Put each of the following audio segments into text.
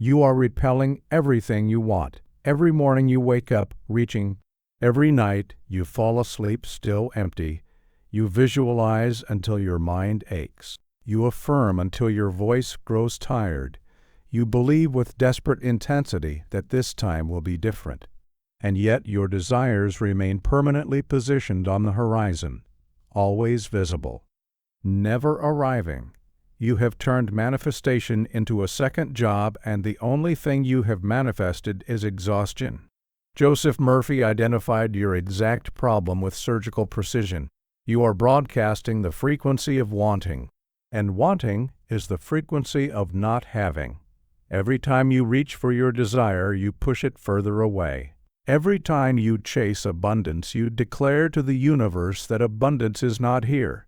You are repelling everything you want. Every morning you wake up reaching. Every night you fall asleep still empty. You visualize until your mind aches. You affirm until your voice grows tired. You believe with desperate intensity that this time will be different. And yet your desires remain permanently positioned on the horizon, always visible, never arriving. You have turned manifestation into a second job, and the only thing you have manifested is exhaustion. Joseph Murphy identified your exact problem with surgical precision. You are broadcasting the frequency of wanting, and wanting is the frequency of not having. Every time you reach for your desire, you push it further away. Every time you chase abundance, you declare to the universe that abundance is not here.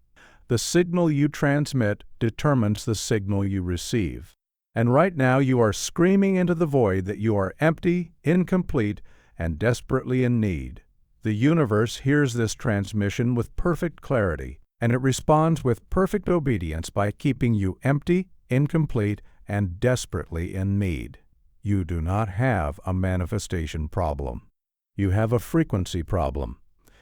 The signal you transmit determines the signal you receive. And right now you are screaming into the void that you are empty, incomplete, and desperately in need. The universe hears this transmission with perfect clarity, and it responds with perfect obedience by keeping you empty, incomplete, and desperately in need. You do not have a manifestation problem. You have a frequency problem.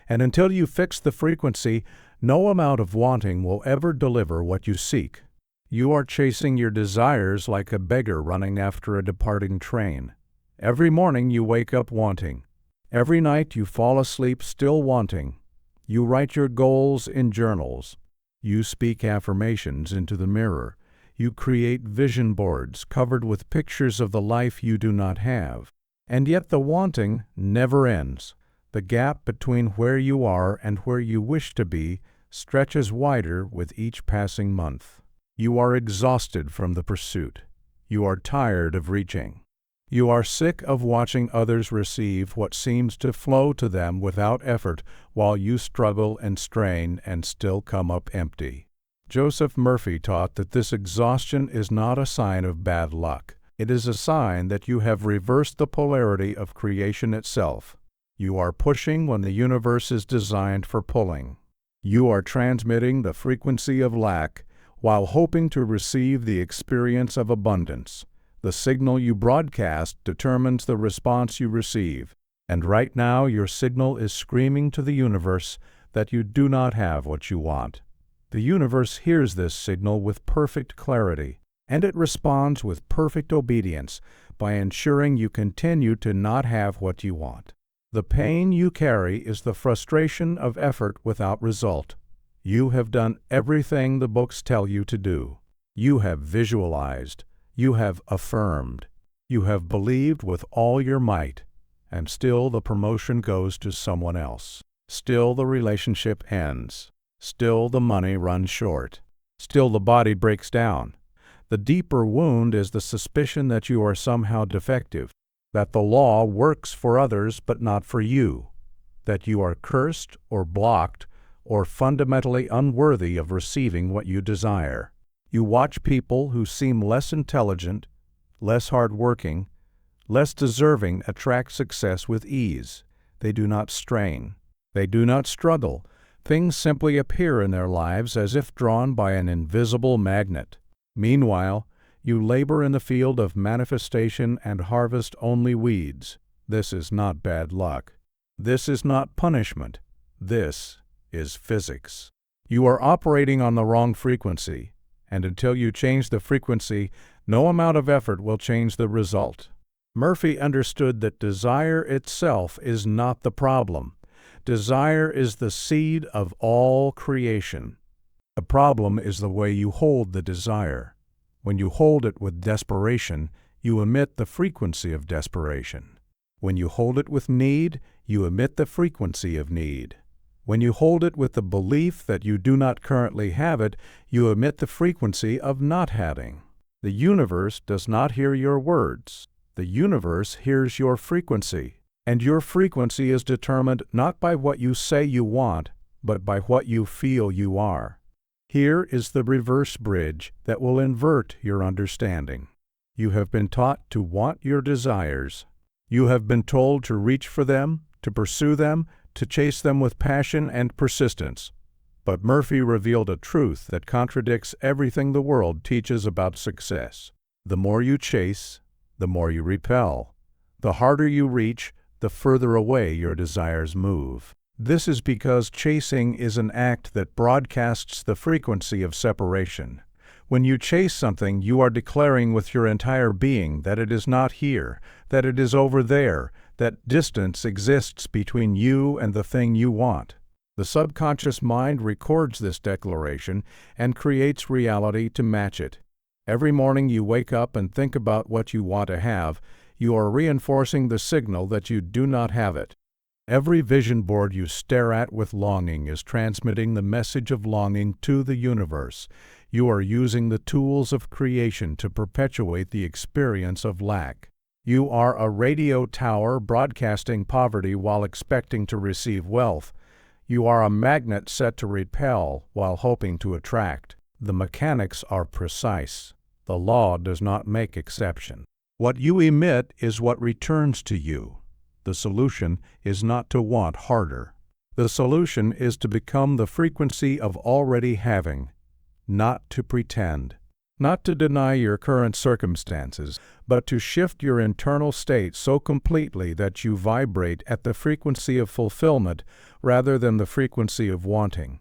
And until you fix the frequency, no amount of wanting will ever deliver what you seek. You are chasing your desires like a beggar running after a departing train. Every morning you wake up wanting. Every night you fall asleep still wanting. You write your goals in journals. You speak affirmations into the mirror. You create vision boards covered with pictures of the life you do not have. And yet the wanting never ends. The gap between where you are and where you wish to be stretches wider with each passing month. You are exhausted from the pursuit. You are tired of reaching. You are sick of watching others receive what seems to flow to them without effort while you struggle and strain and still come up empty. Joseph Murphy taught that this exhaustion is not a sign of bad luck. It is a sign that you have reversed the polarity of creation itself. You are pushing when the universe is designed for pulling. You are transmitting the frequency of lack while hoping to receive the experience of abundance. The signal you broadcast determines the response you receive, and right now your signal is screaming to the universe that you do not have what you want. The universe hears this signal with perfect clarity, and it responds with perfect obedience by ensuring you continue to not have what you want. The pain you carry is the frustration of effort without result. You have done everything the books tell you to do. You have visualized. You have affirmed. You have believed with all your might, and still the promotion goes to someone else. Still the relationship ends. Still the money runs short. Still the body breaks down. The deeper wound is the suspicion that you are somehow defective, that the law works for others but not for you, that you are cursed or blocked or fundamentally unworthy of receiving what you desire. You watch people who seem less intelligent, less hard-working, less deserving attract success with ease. They do not strain. They do not struggle. Things simply appear in their lives as if drawn by an invisible magnet. Meanwhile, you labor in the field of manifestation and harvest only weeds. This is not bad luck. This is not punishment. This is physics. You are operating on the wrong frequency, and until you change the frequency, no amount of effort will change the result. Murphy understood that desire itself is not the problem. Desire is the seed of all creation. The problem is the way you hold the desire. When you hold it with desperation, you emit the frequency of desperation. When you hold it with need, you emit the frequency of need. When you hold it with the belief that you do not currently have it, you emit the frequency of not having. The universe does not hear your words. The universe hears your frequency. And your frequency is determined not by what you say you want, but by what you feel you are. Here is the reverse bridge that will invert your understanding. You have been taught to want your desires. You have been told to reach for them, to pursue them, to chase them with passion and persistence. But Murphy revealed a truth that contradicts everything the world teaches about success. The more you chase, the more you repel. The harder you reach, the further away your desires move. This is because chasing is an act that broadcasts the frequency of separation. When you chase something, you are declaring with your entire being that it is not here, that it is over there, that distance exists between you and the thing you want. The subconscious mind records this declaration and creates reality to match it. Every morning you wake up and think about what you want to have, you are reinforcing the signal that you do not have it. Every vision board you stare at with longing is transmitting the message of longing to the universe. You are using the tools of creation to perpetuate the experience of lack. You are a radio tower broadcasting poverty while expecting to receive wealth. You are a magnet set to repel while hoping to attract. The mechanics are precise. The law does not make exception. What you emit is what returns to you. The solution is not to want harder. The solution is to become the frequency of already having, not to pretend. Not to deny your current circumstances, but to shift your internal state so completely that you vibrate at the frequency of fulfillment rather than the frequency of wanting.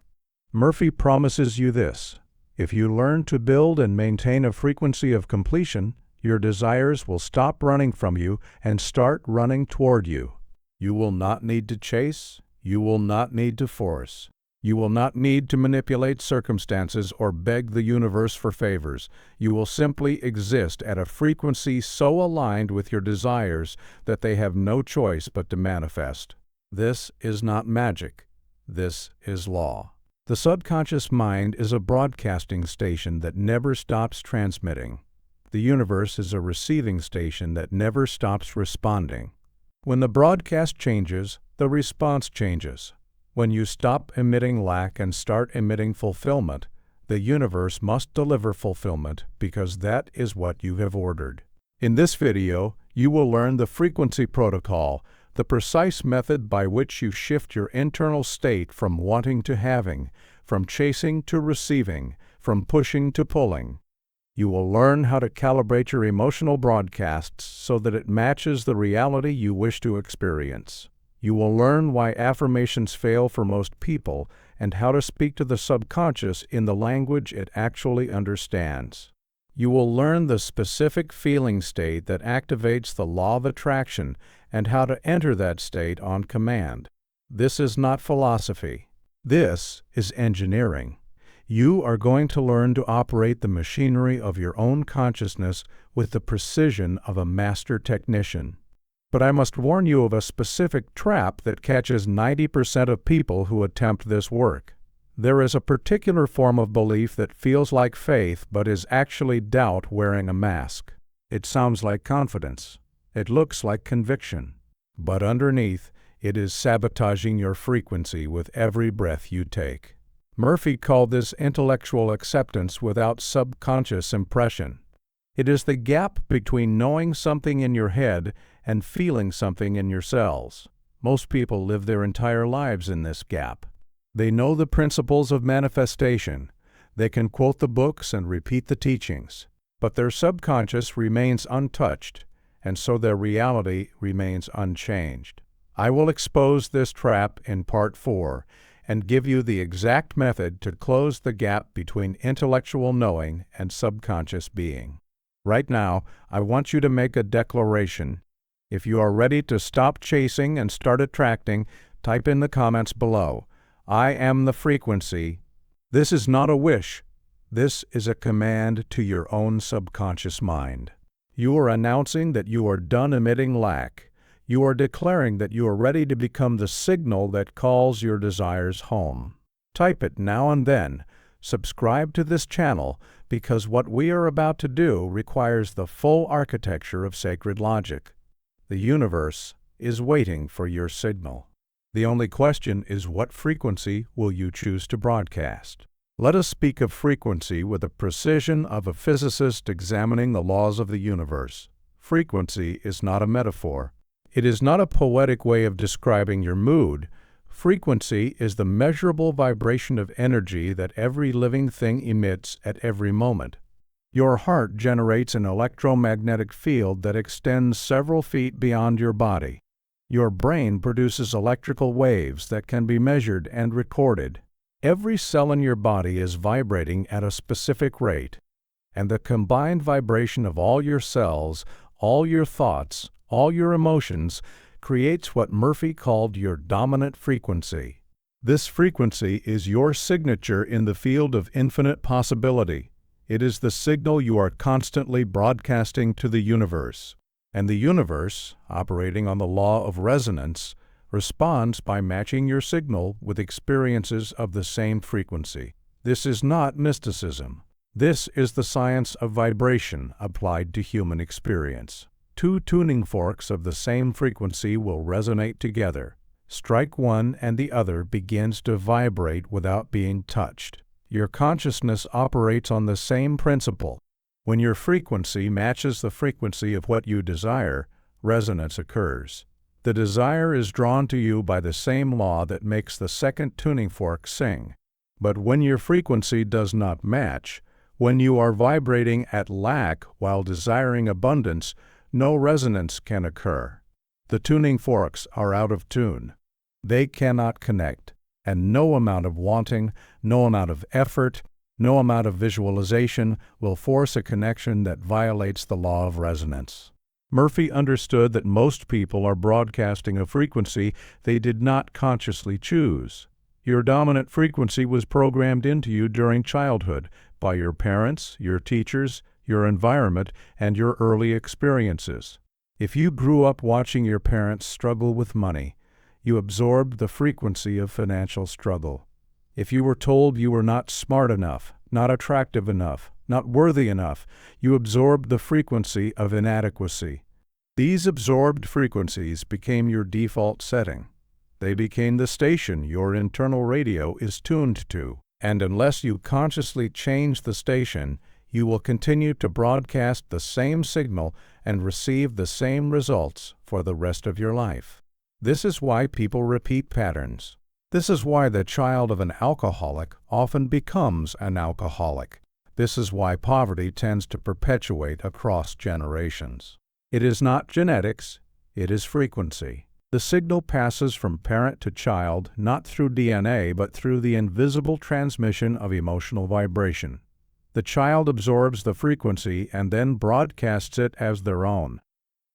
Murphy promises you this: if you learn to build and maintain a frequency of completion, your desires will stop running from you and start running toward you. You will not need to chase. You will not need to force. You will not need to manipulate circumstances or beg the universe for favors. You will simply exist at a frequency so aligned with your desires that they have no choice but to manifest. This is not magic. This is law. The subconscious mind is a broadcasting station that never stops transmitting. The universe is a receiving station that never stops responding. When the broadcast changes, the response changes. When you stop emitting lack and start emitting fulfillment, the universe must deliver fulfillment because that is what you have ordered. In this video, you will learn the frequency protocol, the precise method by which you shift your internal state from wanting to having, from chasing to receiving, from pushing to pulling. You will learn how to calibrate your emotional broadcasts so that it matches the reality you wish to experience. You will learn why affirmations fail for most people and how to speak to the subconscious in the language it actually understands. You will learn the specific feeling state that activates the law of attraction and how to enter that state on command. This is not philosophy. This is engineering. You are going to learn to operate the machinery of your own consciousness with the precision of a master technician. But I must warn you of a specific trap that catches 90% of people who attempt this work. There is a particular form of belief that feels like faith but is actually doubt wearing a mask. It sounds like confidence. It looks like conviction. But underneath, it is sabotaging your frequency with every breath you take. Murphy called this intellectual acceptance without subconscious impression. It is the gap between knowing something in your head and feeling something in your cells. Most people live their entire lives in this gap. They know the principles of manifestation. They can quote the books and repeat the teachings. But their subconscious remains untouched, and so their reality remains unchanged. I will expose this trap in Part 4 and give you the exact method to close the gap between intellectual knowing and subconscious being. Right now, I want you to make a declaration. If you are ready to stop chasing and start attracting, type in the comments below. I am the frequency. This is not a wish. This is a command to your own subconscious mind. You are announcing that you are done emitting lack. You are declaring that you are ready to become the signal that calls your desires home. Type it now and then. Subscribe to this channel because what we are about to do requires the full architecture of sacred logic. The universe is waiting for your signal. The only question is, what frequency will you choose to broadcast? Let us speak of frequency with the precision of a physicist examining the laws of the universe. Frequency is not a metaphor. It is not a poetic way of describing your mood. Frequency is the measurable vibration of energy that every living thing emits at every moment. Your heart generates an electromagnetic field that extends several feet beyond your body. Your brain produces electrical waves that can be measured and recorded. Every cell in your body is vibrating at a specific rate, and the combined vibration of all your cells, all your thoughts, all your emotions, creates what Murphy called your dominant frequency. This frequency is your signature in the field of infinite possibility. It is the signal you are constantly broadcasting to the universe. And the universe, operating on the law of resonance, responds by matching your signal with experiences of the same frequency. This is not mysticism. This is the science of vibration applied to human experience. Two tuning forks of the same frequency will resonate together. Strike one and the other begins to vibrate without being touched. Your consciousness operates on the same principle. When your frequency matches the frequency of what you desire, resonance occurs. The desire is drawn to you by the same law that makes the second tuning fork sing. But when your frequency does not match, when you are vibrating at lack while desiring abundance, no resonance can occur. The tuning forks are out of tune. They cannot connect, and no amount of wanting, no amount of effort, no amount of visualization will force a connection that violates the law of resonance. Murphy understood that most people are broadcasting a frequency they did not consciously choose. Your dominant frequency was programmed into you during childhood by your parents, your teachers, your environment, and your early experiences. If you grew up watching your parents struggle with money, you absorbed the frequency of financial struggle. If you were told you were not smart enough, not attractive enough, not worthy enough, you absorbed the frequency of inadequacy. These absorbed frequencies became your default setting. They became the station your internal radio is tuned to, and unless you consciously change the station, you will continue to broadcast the same signal and receive the same results for the rest of your life. This is why people repeat patterns. This is why the child of an alcoholic often becomes an alcoholic. This is why poverty tends to perpetuate across generations. It is not genetics, it is frequency. The signal passes from parent to child not through DNA but through the invisible transmission of emotional vibration. The child absorbs the frequency and then broadcasts it as their own.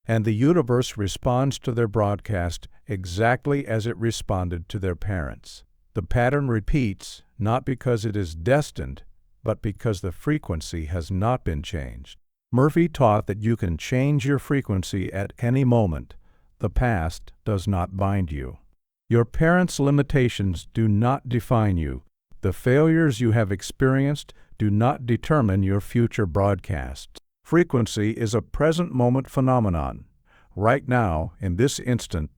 And the universe responds to their broadcast exactly as it responded to their parents. The pattern repeats not because it is destined, but because the frequency has not been changed. Murphy taught that you can change your frequency at any moment. The past does not bind you. Your parents' limitations do not define you. The failures you have experienced do not determine your future broadcasts. Frequency is a present moment phenomenon. Right now, in this instant,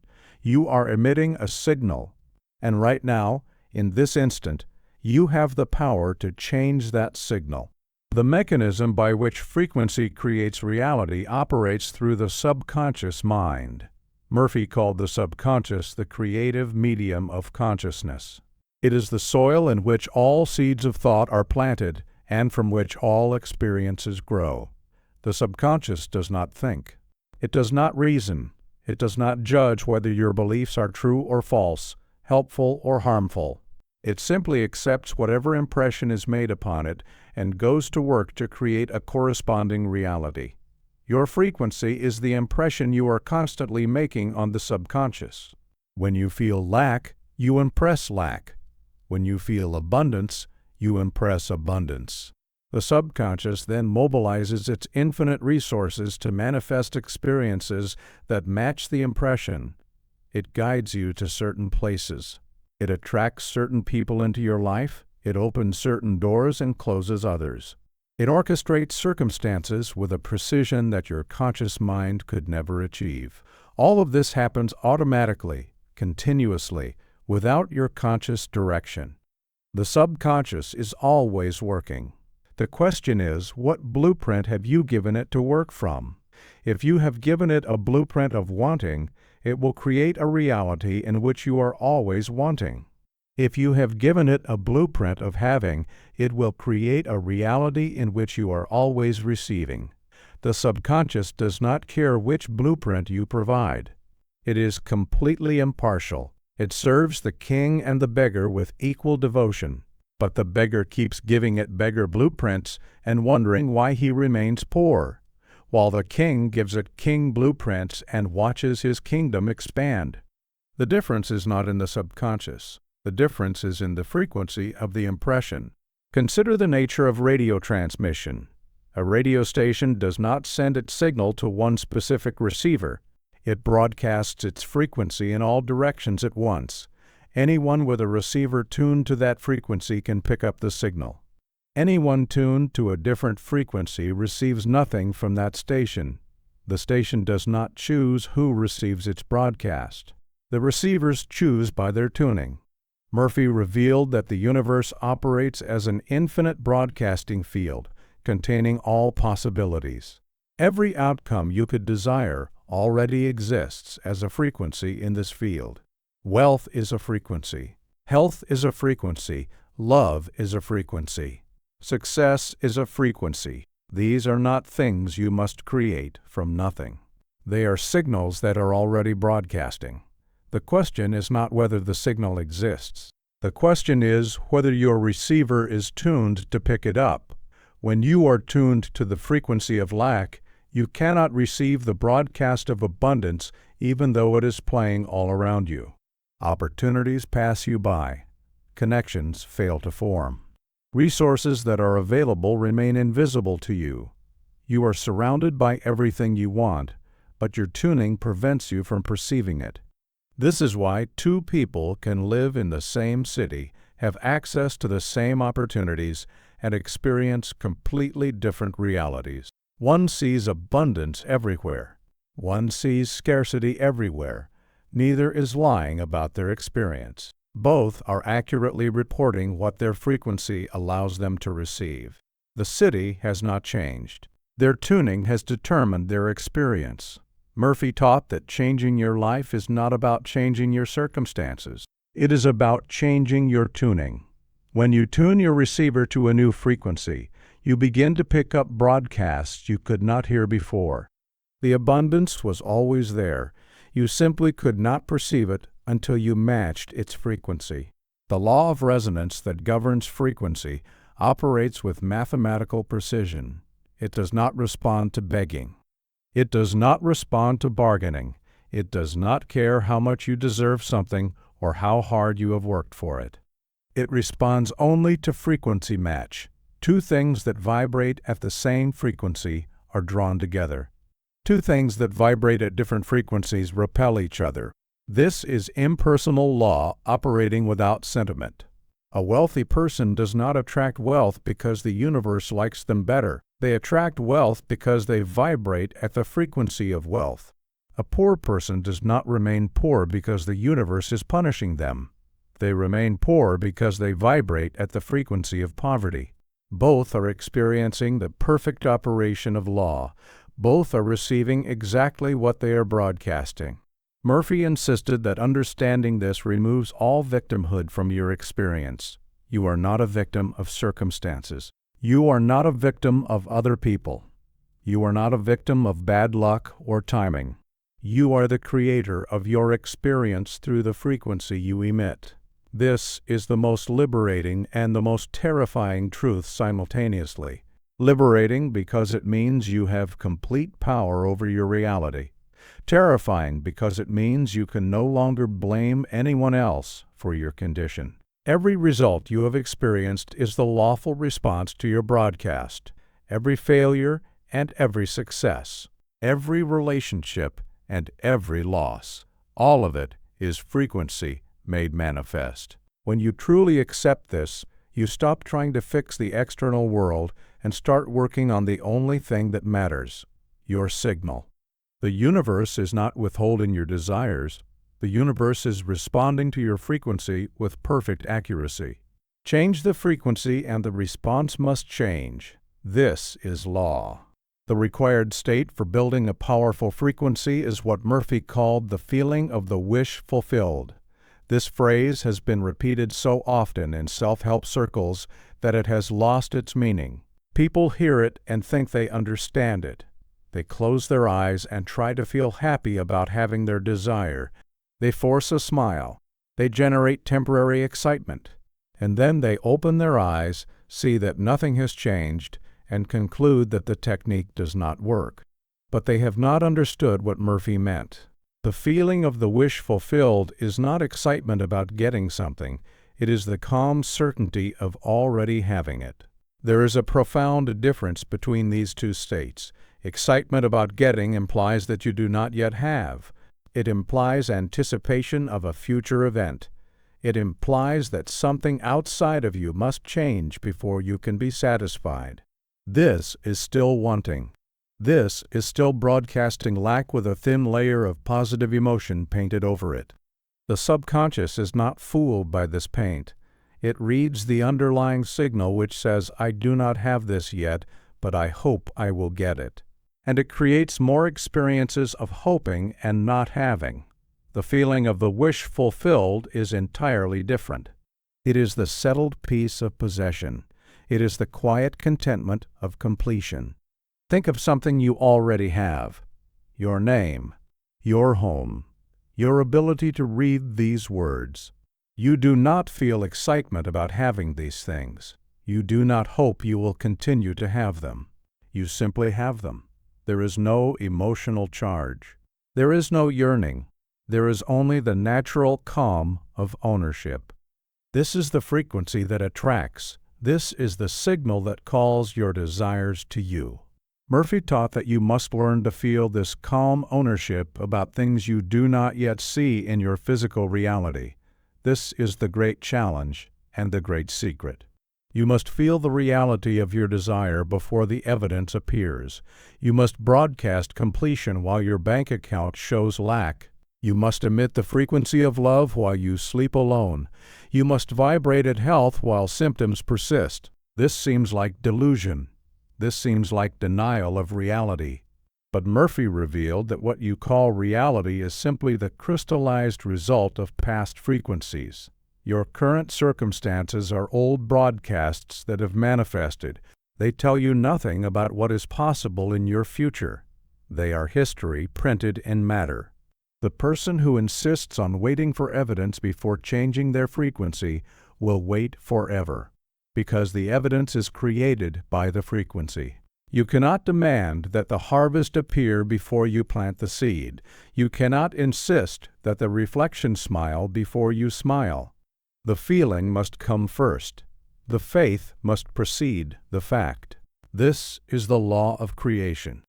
you are emitting a signal, and right now, in this instant, you have the power to change that signal. The mechanism by which frequency creates reality operates through the subconscious mind. Murphy called the subconscious the creative medium of consciousness. It is the soil in which all seeds of thought are planted and from which all experiences grow. The subconscious does not think. It does not reason. It does not judge whether your beliefs are true or false, helpful or harmful. It simply accepts whatever impression is made upon it and goes to work to create a corresponding reality. Your frequency is the impression you are constantly making on the subconscious. When you feel lack, you impress lack. When you feel abundance, you impress abundance. The subconscious then mobilizes its infinite resources to manifest experiences that match the impression. It guides you to certain places. It attracts certain people into your life. It opens certain doors and closes others. It orchestrates circumstances with a precision that your conscious mind could never achieve. All of this happens automatically, continuously, without your conscious direction. The subconscious is always working. The question is, what blueprint have you given it to work from? If you have given it a blueprint of wanting, it will create a reality in which you are always wanting. If you have given it a blueprint of having, it will create a reality in which you are always receiving. The subconscious does not care which blueprint you provide. It is completely impartial. It serves the king and the beggar with equal devotion. But the beggar keeps giving it beggar blueprints and wondering why he remains poor, while the king gives it king blueprints and watches his kingdom expand. The difference is not in the subconscious. The difference is in the frequency of the impression. Consider the nature of radio transmission. A radio station does not send its signal to one specific receiver. It broadcasts its frequency in all directions at once. Anyone with a receiver tuned to that frequency can pick up the signal. Anyone tuned to a different frequency receives nothing from that station. The station does not choose who receives its broadcast. The receivers choose by their tuning. Murphy revealed that the universe operates as an infinite broadcasting field, containing all possibilities. Every outcome you could desire already exists as a frequency in this field. Wealth is a frequency. Health is a frequency. Love is a frequency. Success is a frequency. These are not things you must create from nothing. They are signals that are already broadcasting. The question is not whether the signal exists. The question is whether your receiver is tuned to pick it up. When you are tuned to the frequency of lack, you cannot receive the broadcast of abundance even though it is playing all around you. Opportunities pass you by. Connections fail to form. Resources that are available remain invisible to you. You are surrounded by everything you want, but your tuning prevents you from perceiving it. This is why two people can live in the same city, have access to the same opportunities, and experience completely different realities. One sees abundance everywhere. One sees scarcity everywhere. Neither is lying about their experience. Both are accurately reporting what their frequency allows them to receive. The city has not changed. Their tuning has determined their experience. Murphy taught that changing your life is not about changing your circumstances. It is about changing your tuning. When you tune your receiver to a new frequency, you begin to pick up broadcasts you could not hear before. The abundance was always there. You simply could not perceive it until you matched its frequency. The law of resonance that governs frequency operates with mathematical precision. It does not respond to begging. It does not respond to bargaining. It does not care how much you deserve something or how hard you have worked for it. It responds only to frequency match. Two things that vibrate at the same frequency are drawn together. Two things that vibrate at different frequencies repel each other. This is impersonal law operating without sentiment. A wealthy person does not attract wealth because the universe likes them better. They attract wealth because they vibrate at the frequency of wealth. A poor person does not remain poor because the universe is punishing them. They remain poor because they vibrate at the frequency of poverty. Both are experiencing the perfect operation of law. Both are receiving exactly what they are broadcasting. Murphy insisted that understanding this removes all victimhood from your experience. You are not a victim of circumstances. You are not a victim of other people. You are not a victim of bad luck or timing. You are the creator of your experience through the frequency you emit. This is the most liberating and the most terrifying truth simultaneously. Liberating because it means you have complete power over your reality. Terrifying because it means you can no longer blame anyone else for your condition. Every result you have experienced is the lawful response to your broadcast. Every failure and every success. Every relationship and every loss. All of it is frequency made manifest. When you truly accept this, you stop trying to fix the external world and start working on the only thing that matters, your signal. The universe is not withholding your desires. The universe is responding to your frequency with perfect accuracy. Change the frequency and the response must change. This is law. The required state for building a powerful frequency is what Murphy called the feeling of the wish fulfilled. This phrase has been repeated so often in self-help circles that it has lost its meaning. People hear it and think they understand it. They close their eyes and try to feel happy about having their desire. They force a smile. They generate temporary excitement. And then they open their eyes, see that nothing has changed, and conclude that the technique does not work. But they have not understood what Murphy meant. The feeling of the wish fulfilled is not excitement about getting something. It is the calm certainty of already having it. There is a profound difference between these two states. Excitement about getting implies that you do not yet have. It implies anticipation of a future event. It implies that something outside of you must change before you can be satisfied. This is still wanting. This is still broadcasting lack with a thin layer of positive emotion painted over it. The subconscious is not fooled by this paint. It reads the underlying signal which says, "I do not have this yet, but I hope I will get it." And it creates more experiences of hoping and not having. The feeling of the wish fulfilled is entirely different. It is the settled peace of possession. It is the quiet contentment of completion. Think of something you already have: your name, your home, your ability to read these words. You do not feel excitement about having these things. You do not hope you will continue to have them. You simply have them. There is no emotional charge. There is no yearning. There is only the natural calm of ownership. This is the frequency that attracts. This is the signal that calls your desires to you. Murphy taught that you must learn to feel this calm ownership about things you do not yet see in your physical reality. This is the great challenge and the great secret. You must feel the reality of your desire before the evidence appears. You must broadcast completion while your bank account shows lack. You must emit the frequency of love while you sleep alone. You must vibrate at health while symptoms persist. This seems like delusion. This seems like denial of reality. But Murphy revealed that what you call reality is simply the crystallized result of past frequencies. Your current circumstances are old broadcasts that have manifested. They tell you nothing about what is possible in your future. They are history printed in matter. The person who insists on waiting for evidence before changing their frequency will wait forever, because the evidence is created by the frequency. You cannot demand that the harvest appear before you plant the seed. You cannot insist that the reflection smile before you smile. The feeling must come first. The faith must precede the fact. This is the law of creation.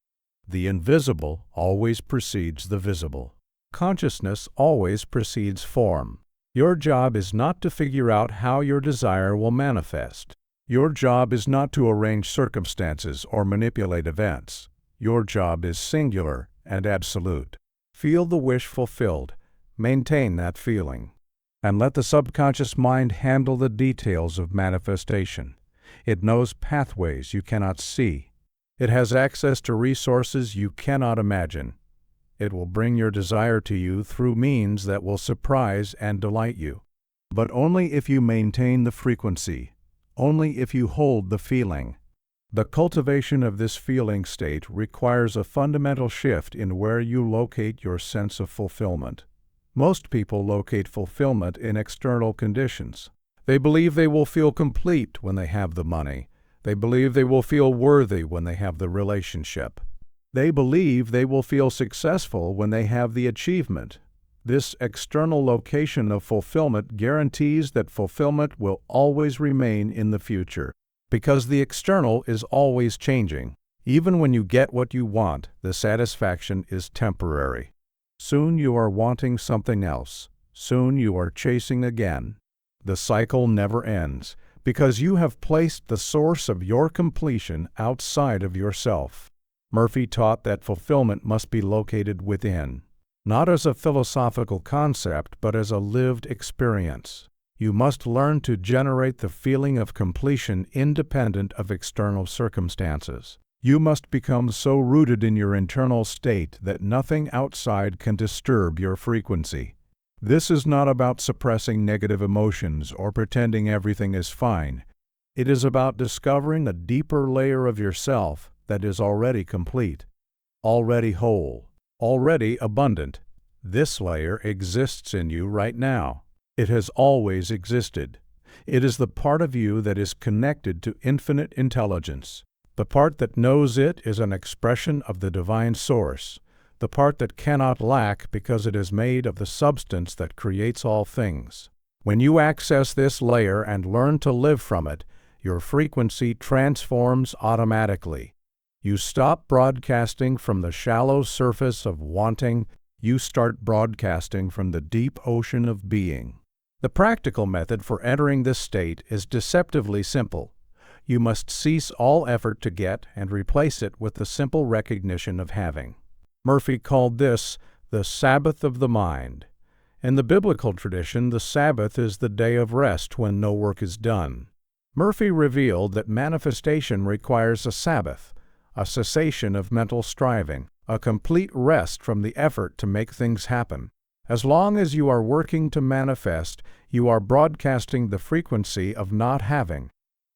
The invisible always precedes the visible. Consciousness always precedes form. Your job is not to figure out how your desire will manifest. Your job is not to arrange circumstances or manipulate events. Your job is singular and absolute. Feel the wish fulfilled. Maintain that feeling. And let the subconscious mind handle the details of manifestation. It knows pathways you cannot see. It has access to resources you cannot imagine. It will bring your desire to you through means that will surprise and delight you. But only if you maintain the frequency. Only if you hold the feeling. The cultivation of this feeling state requires a fundamental shift in where you locate your sense of fulfillment. Most people locate fulfillment in external conditions. They believe they will feel complete when they have the money. They believe they will feel worthy when they have the relationship. They believe they will feel successful when they have the achievement. This external location of fulfillment guarantees that fulfillment will always remain in the future, because the external is always changing. Even when you get what you want, the satisfaction is temporary. Soon you are wanting something else. Soon you are chasing again. The cycle never ends, because you have placed the source of your completion outside of yourself. Murphy taught that fulfillment must be located within. Not as a philosophical concept, but as a lived experience. You must learn to generate the feeling of completion independent of external circumstances. You must become so rooted in your internal state that nothing outside can disturb your frequency. This is not about suppressing negative emotions or pretending everything is fine. It is about discovering a deeper layer of yourself that is already complete, already whole, already abundant. This layer exists in you right now. It has always existed. It is the part of you that is connected to infinite intelligence. The part that knows it is an expression of the divine source, the part that cannot lack because it is made of the substance that creates all things. When you access this layer and learn to live from it, your frequency transforms automatically. You stop broadcasting from the shallow surface of wanting. You start broadcasting from the deep ocean of being. The practical method for entering this state is deceptively simple. You must cease all effort to get and replace it with the simple recognition of having. Murphy called this the Sabbath of the mind. In the biblical tradition, the Sabbath is the day of rest when no work is done. Murphy revealed that manifestation requires a Sabbath, a cessation of mental striving, a complete rest from the effort to make things happen. As long as you are working to manifest, you are broadcasting the frequency of not having.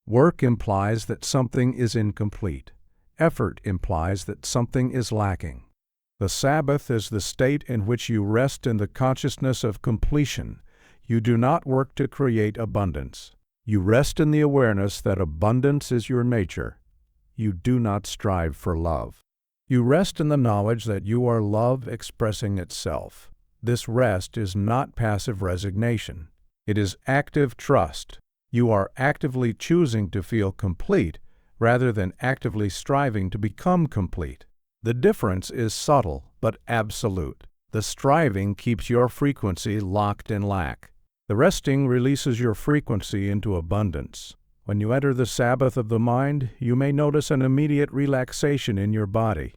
Work implies that something is incomplete. Effort implies that something is lacking. The Sabbath is the state in which you rest in the consciousness of completion. You do not work to create abundance. You rest in the awareness that abundance is your nature. You do not strive for love. You rest in the knowledge that you are love expressing itself. This rest is not passive resignation. It is active trust. You are actively choosing to feel complete rather than actively striving to become complete. The difference is subtle but absolute. The striving keeps your frequency locked in lack. The resting releases your frequency into abundance. When you enter the Sabbath of the mind, you may notice an immediate relaxation in your body.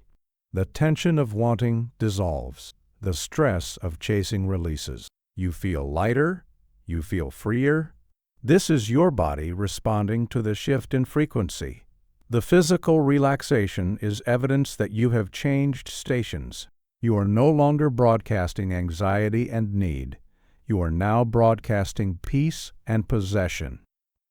The tension of wanting dissolves. The stress of chasing releases. You feel lighter. You feel freer. This is your body responding to the shift in frequency. The physical relaxation is evidence that you have changed stations. You are no longer broadcasting anxiety and need. You are now broadcasting peace and possession.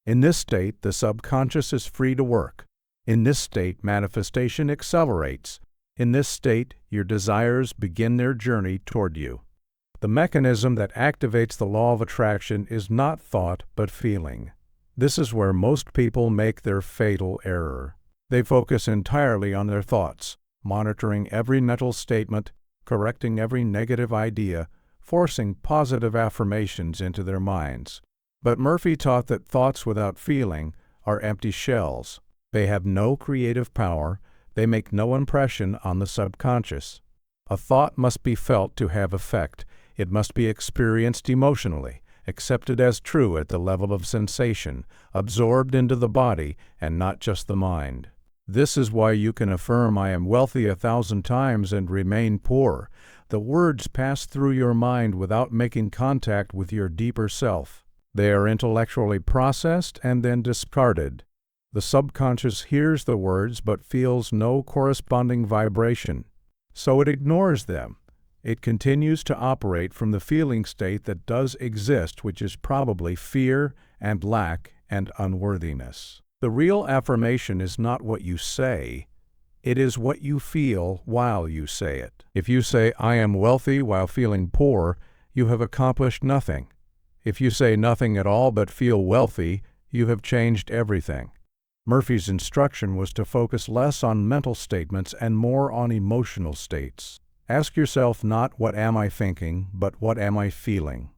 In this state, the subconscious is free to work. In this state, manifestation accelerates. In this state, your desires begin their journey toward you. The mechanism that activates the law of attraction is not thought but feeling. This is where most people make their fatal error. They focus entirely on their thoughts, monitoring every mental statement, correcting every negative idea, forcing positive affirmations into their minds. But Murphy taught that thoughts without feeling are empty shells. They have no creative power. They make no impression on the subconscious. A thought must be felt to have effect. It must be experienced emotionally, accepted as true at the level of sensation, absorbed into the body and not just the mind. This is why you can affirm, "I am wealthy 1,000 times and remain poor." The words pass through your mind without making contact with your deeper self. They are intellectually processed and then discarded. The subconscious hears the words but feels no corresponding vibration, so it ignores them. It continues to operate from the feeling state that does exist, which is probably fear and lack and unworthiness. The real affirmation is not what you say. It is what you feel while you say it. If you say, "I am wealthy," while feeling poor, you have accomplished nothing. If you say nothing at all but feel wealthy, you have changed everything. Murphy's instruction was to focus less on mental statements and more on emotional states. Ask yourself not "what am I thinking," but "what am I feeling?"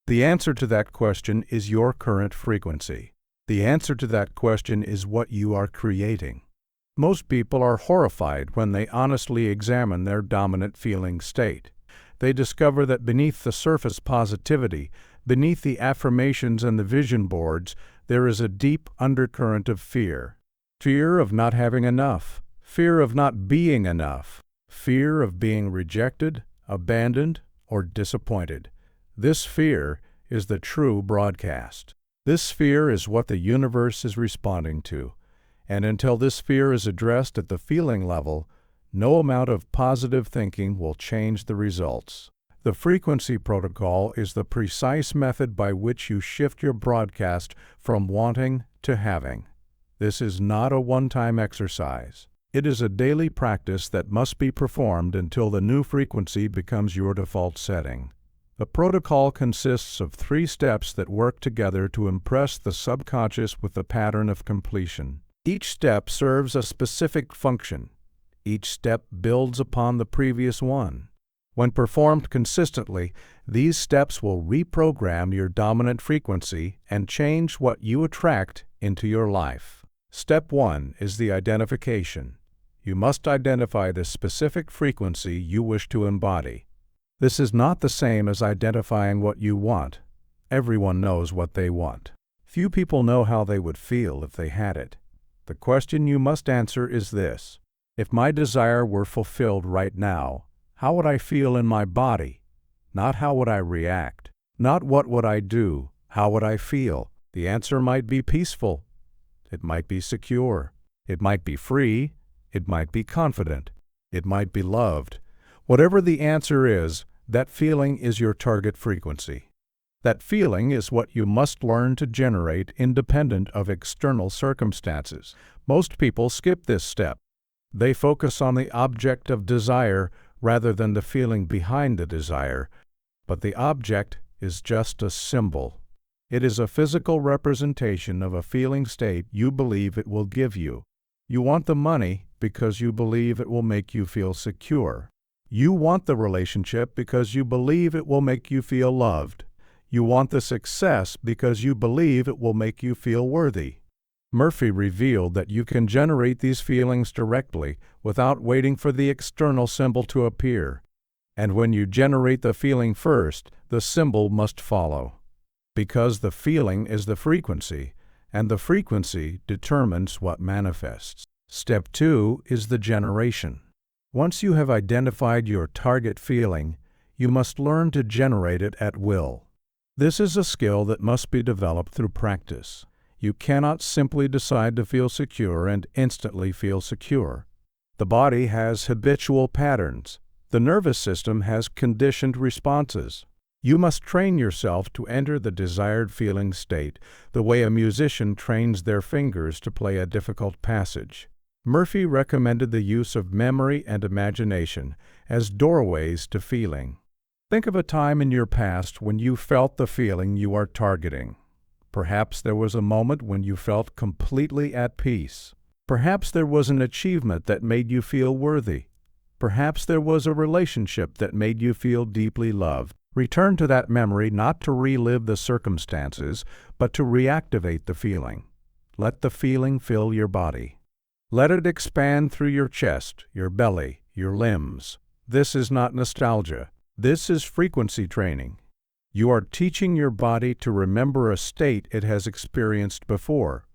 The answer to that question is your current frequency. The answer to that question is what you are creating. Most people are horrified when they honestly examine their dominant feeling state. They discover that beneath the surface positivity, beneath the affirmations and the vision boards, there is a deep undercurrent of fear. Fear of not having enough. Fear of not being enough. Fear of being rejected, abandoned, or disappointed. This fear is the true broadcast. This fear is what the universe is responding to. And until this fear is addressed at the feeling level, no amount of positive thinking will change the results. The frequency protocol is the precise method by which you shift your broadcast from wanting to having. This is not a one-time exercise. It is a daily practice that must be performed until the new frequency becomes your default setting. The protocol consists of 3 steps that work together to impress the subconscious with the pattern of completion. Each step serves a specific function. Each step builds upon the previous one. When performed consistently, these steps will reprogram your dominant frequency and change what you attract into your life. Step 1 is the identification. You must identify the specific frequency you wish to embody. This is not the same as identifying what you want. Everyone knows what they want. Few people know how they would feel if they had it. The question you must answer is this: if my desire were fulfilled right now, how would I feel in my body? Not how would I react. Not what would I do, how would I feel? The answer might be peaceful. It might be secure. It might be free. It might be confident. It might be loved. Whatever the answer is, that feeling is your target frequency. That feeling is what you must learn to generate independent of external circumstances. Most people skip this step. They focus on the object of desire rather than the feeling behind the desire, but the object is just a symbol. It is a physical representation of a feeling state you believe it will give you. You want the money because you believe it will make you feel secure. You want the relationship because you believe it will make you feel loved. You want the success because you believe it will make you feel worthy. Murphy revealed that you can generate these feelings directly without waiting for the external symbol to appear. And when you generate the feeling first, the symbol must follow. Because the feeling is the frequency, and the frequency determines what manifests. Step 2 is the generation. Once you have identified your target feeling, you must learn to generate it at will. This is a skill that must be developed through practice. You cannot simply decide to feel secure and instantly feel secure. The body has habitual patterns. The nervous system has conditioned responses. You must train yourself to enter the desired feeling state the way a musician trains their fingers to play a difficult passage. Murphy recommended the use of memory and imagination as doorways to feeling. Think of a time in your past when you felt the feeling you are targeting. Perhaps there was a moment when you felt completely at peace. Perhaps there was an achievement that made you feel worthy. Perhaps there was a relationship that made you feel deeply loved. Return to that memory not to relive the circumstances, but to reactivate the feeling. Let the feeling fill your body. Let it expand through your chest, your belly, your limbs. This is not nostalgia. This is frequency training. You are teaching your body to remember a state it has experienced before.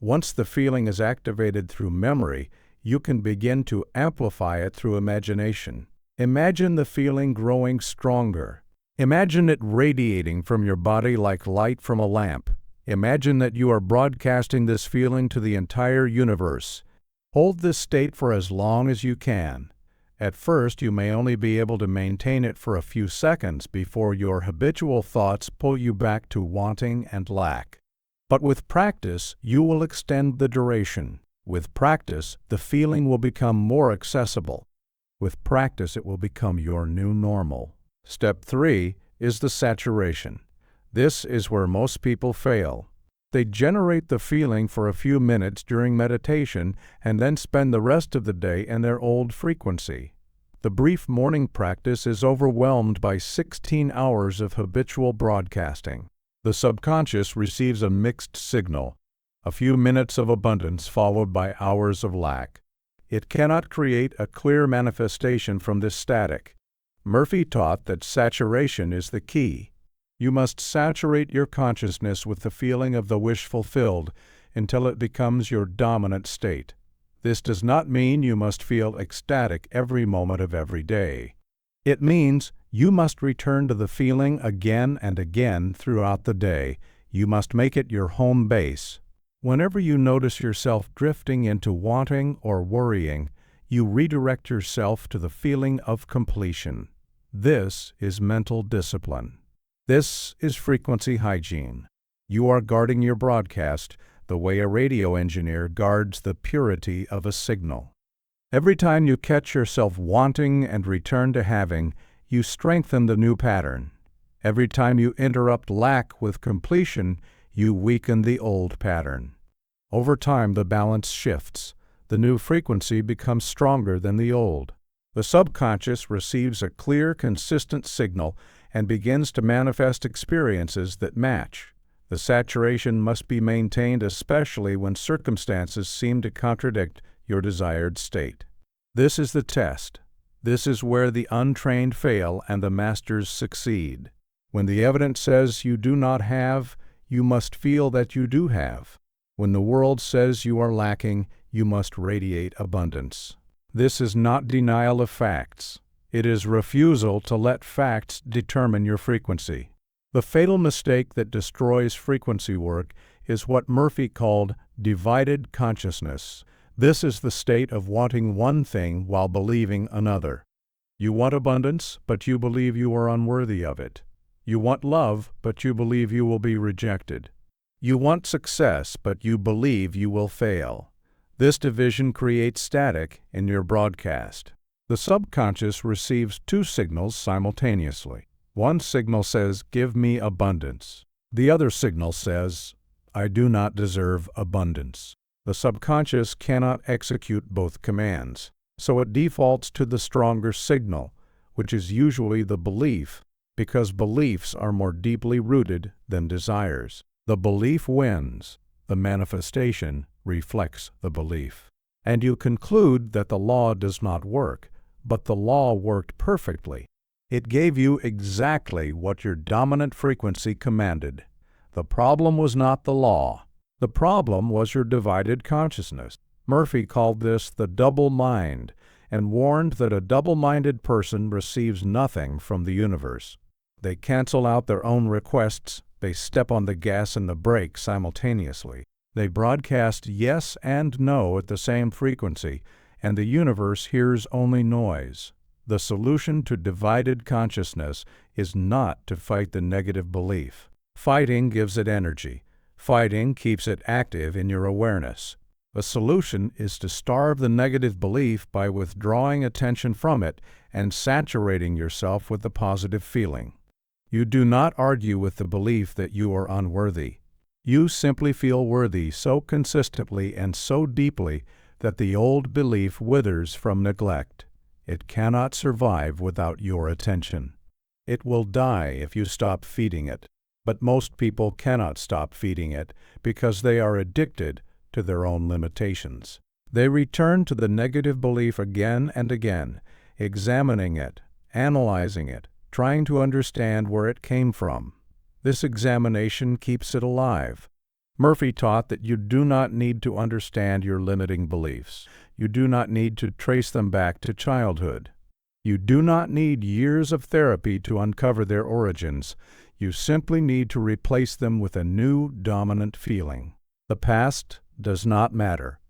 Once the feeling is activated through memory, you can begin to amplify it through imagination. Imagine the feeling growing stronger. Imagine it radiating from your body like light from a lamp. Imagine that you are broadcasting this feeling to the entire universe. Hold this state for as long as you can. At first, you may only be able to maintain it for a few seconds before your habitual thoughts pull you back to wanting and lack. But with practice, you will extend the duration. With practice, the feeling will become more accessible. With practice, it will become your new normal. Step 3 is the saturation. This is where most people fail. They generate the feeling for a few minutes during meditation and then spend the rest of the day in their old frequency. The brief morning practice is overwhelmed by 16 hours of habitual broadcasting. The subconscious receives a mixed signal, a few minutes of abundance followed by hours of lack. It cannot create a clear manifestation from this static. Murphy taught that saturation is the key. You must saturate your consciousness with the feeling of the wish fulfilled until it becomes your dominant state. This does not mean you must feel ecstatic every moment of every day. It means you must return to the feeling again and again throughout the day. You must make it your home base. Whenever you notice yourself drifting into wanting or worrying, you redirect yourself to the feeling of completion. This is mental discipline. This is frequency hygiene. You are guarding your broadcast the way a radio engineer guards the purity of a signal. Every time you catch yourself wanting and return to having, you strengthen the new pattern. Every time you interrupt lack with completion, you weaken the old pattern. Over time, the balance shifts. The new frequency becomes stronger than the old. The subconscious receives a clear, consistent signal and begins to manifest experiences that match. The saturation must be maintained, especially when circumstances seem to contradict your desired state. This is the test. This is where the untrained fail and the masters succeed. When the evidence says you do not have, you must feel that you do have. When the world says you are lacking, you must radiate abundance. This is not denial of facts. It is refusal to let facts determine your frequency. The fatal mistake that destroys frequency work is what Murphy called divided consciousness. This is the state of wanting one thing while believing another. You want abundance, but you believe you are unworthy of it. You want love, but you believe you will be rejected. You want success, but you believe you will fail. This division creates static in your broadcast. The subconscious receives two signals simultaneously. One signal says, "Give me abundance." The other signal says, "I do not deserve abundance." The subconscious cannot execute both commands, so it defaults to the stronger signal, which is usually the belief, because beliefs are more deeply rooted than desires. The belief wins. The manifestation reflects the belief. And you conclude that the law does not work, but the law worked perfectly. It gave you exactly what your dominant frequency commanded. The problem was not the law. The problem was your divided consciousness. Murphy called this the double mind and warned that a double-minded person receives nothing from the universe. They cancel out their own requests. They step on the gas and the brake simultaneously. They broadcast yes and no at the same frequency, and the universe hears only noise. The solution to divided consciousness is not to fight the negative belief. Fighting gives it energy. Fighting keeps it active in your awareness. The solution is to starve the negative belief by withdrawing attention from it and saturating yourself with the positive feeling. You do not argue with the belief that you are unworthy. You simply feel worthy so consistently and so deeply that the old belief withers from neglect. It cannot survive without your attention. It will die if you stop feeding it. But most people cannot stop feeding it because they are addicted to their own limitations. They return to the negative belief again and again, examining it, analyzing it, trying to understand where it came from. This examination keeps it alive. Murphy taught that you do not need to understand your limiting beliefs. You do not need to trace them back to childhood. You do not need years of therapy to uncover their origins. You simply need to replace them with a new dominant feeling. The past does not matter.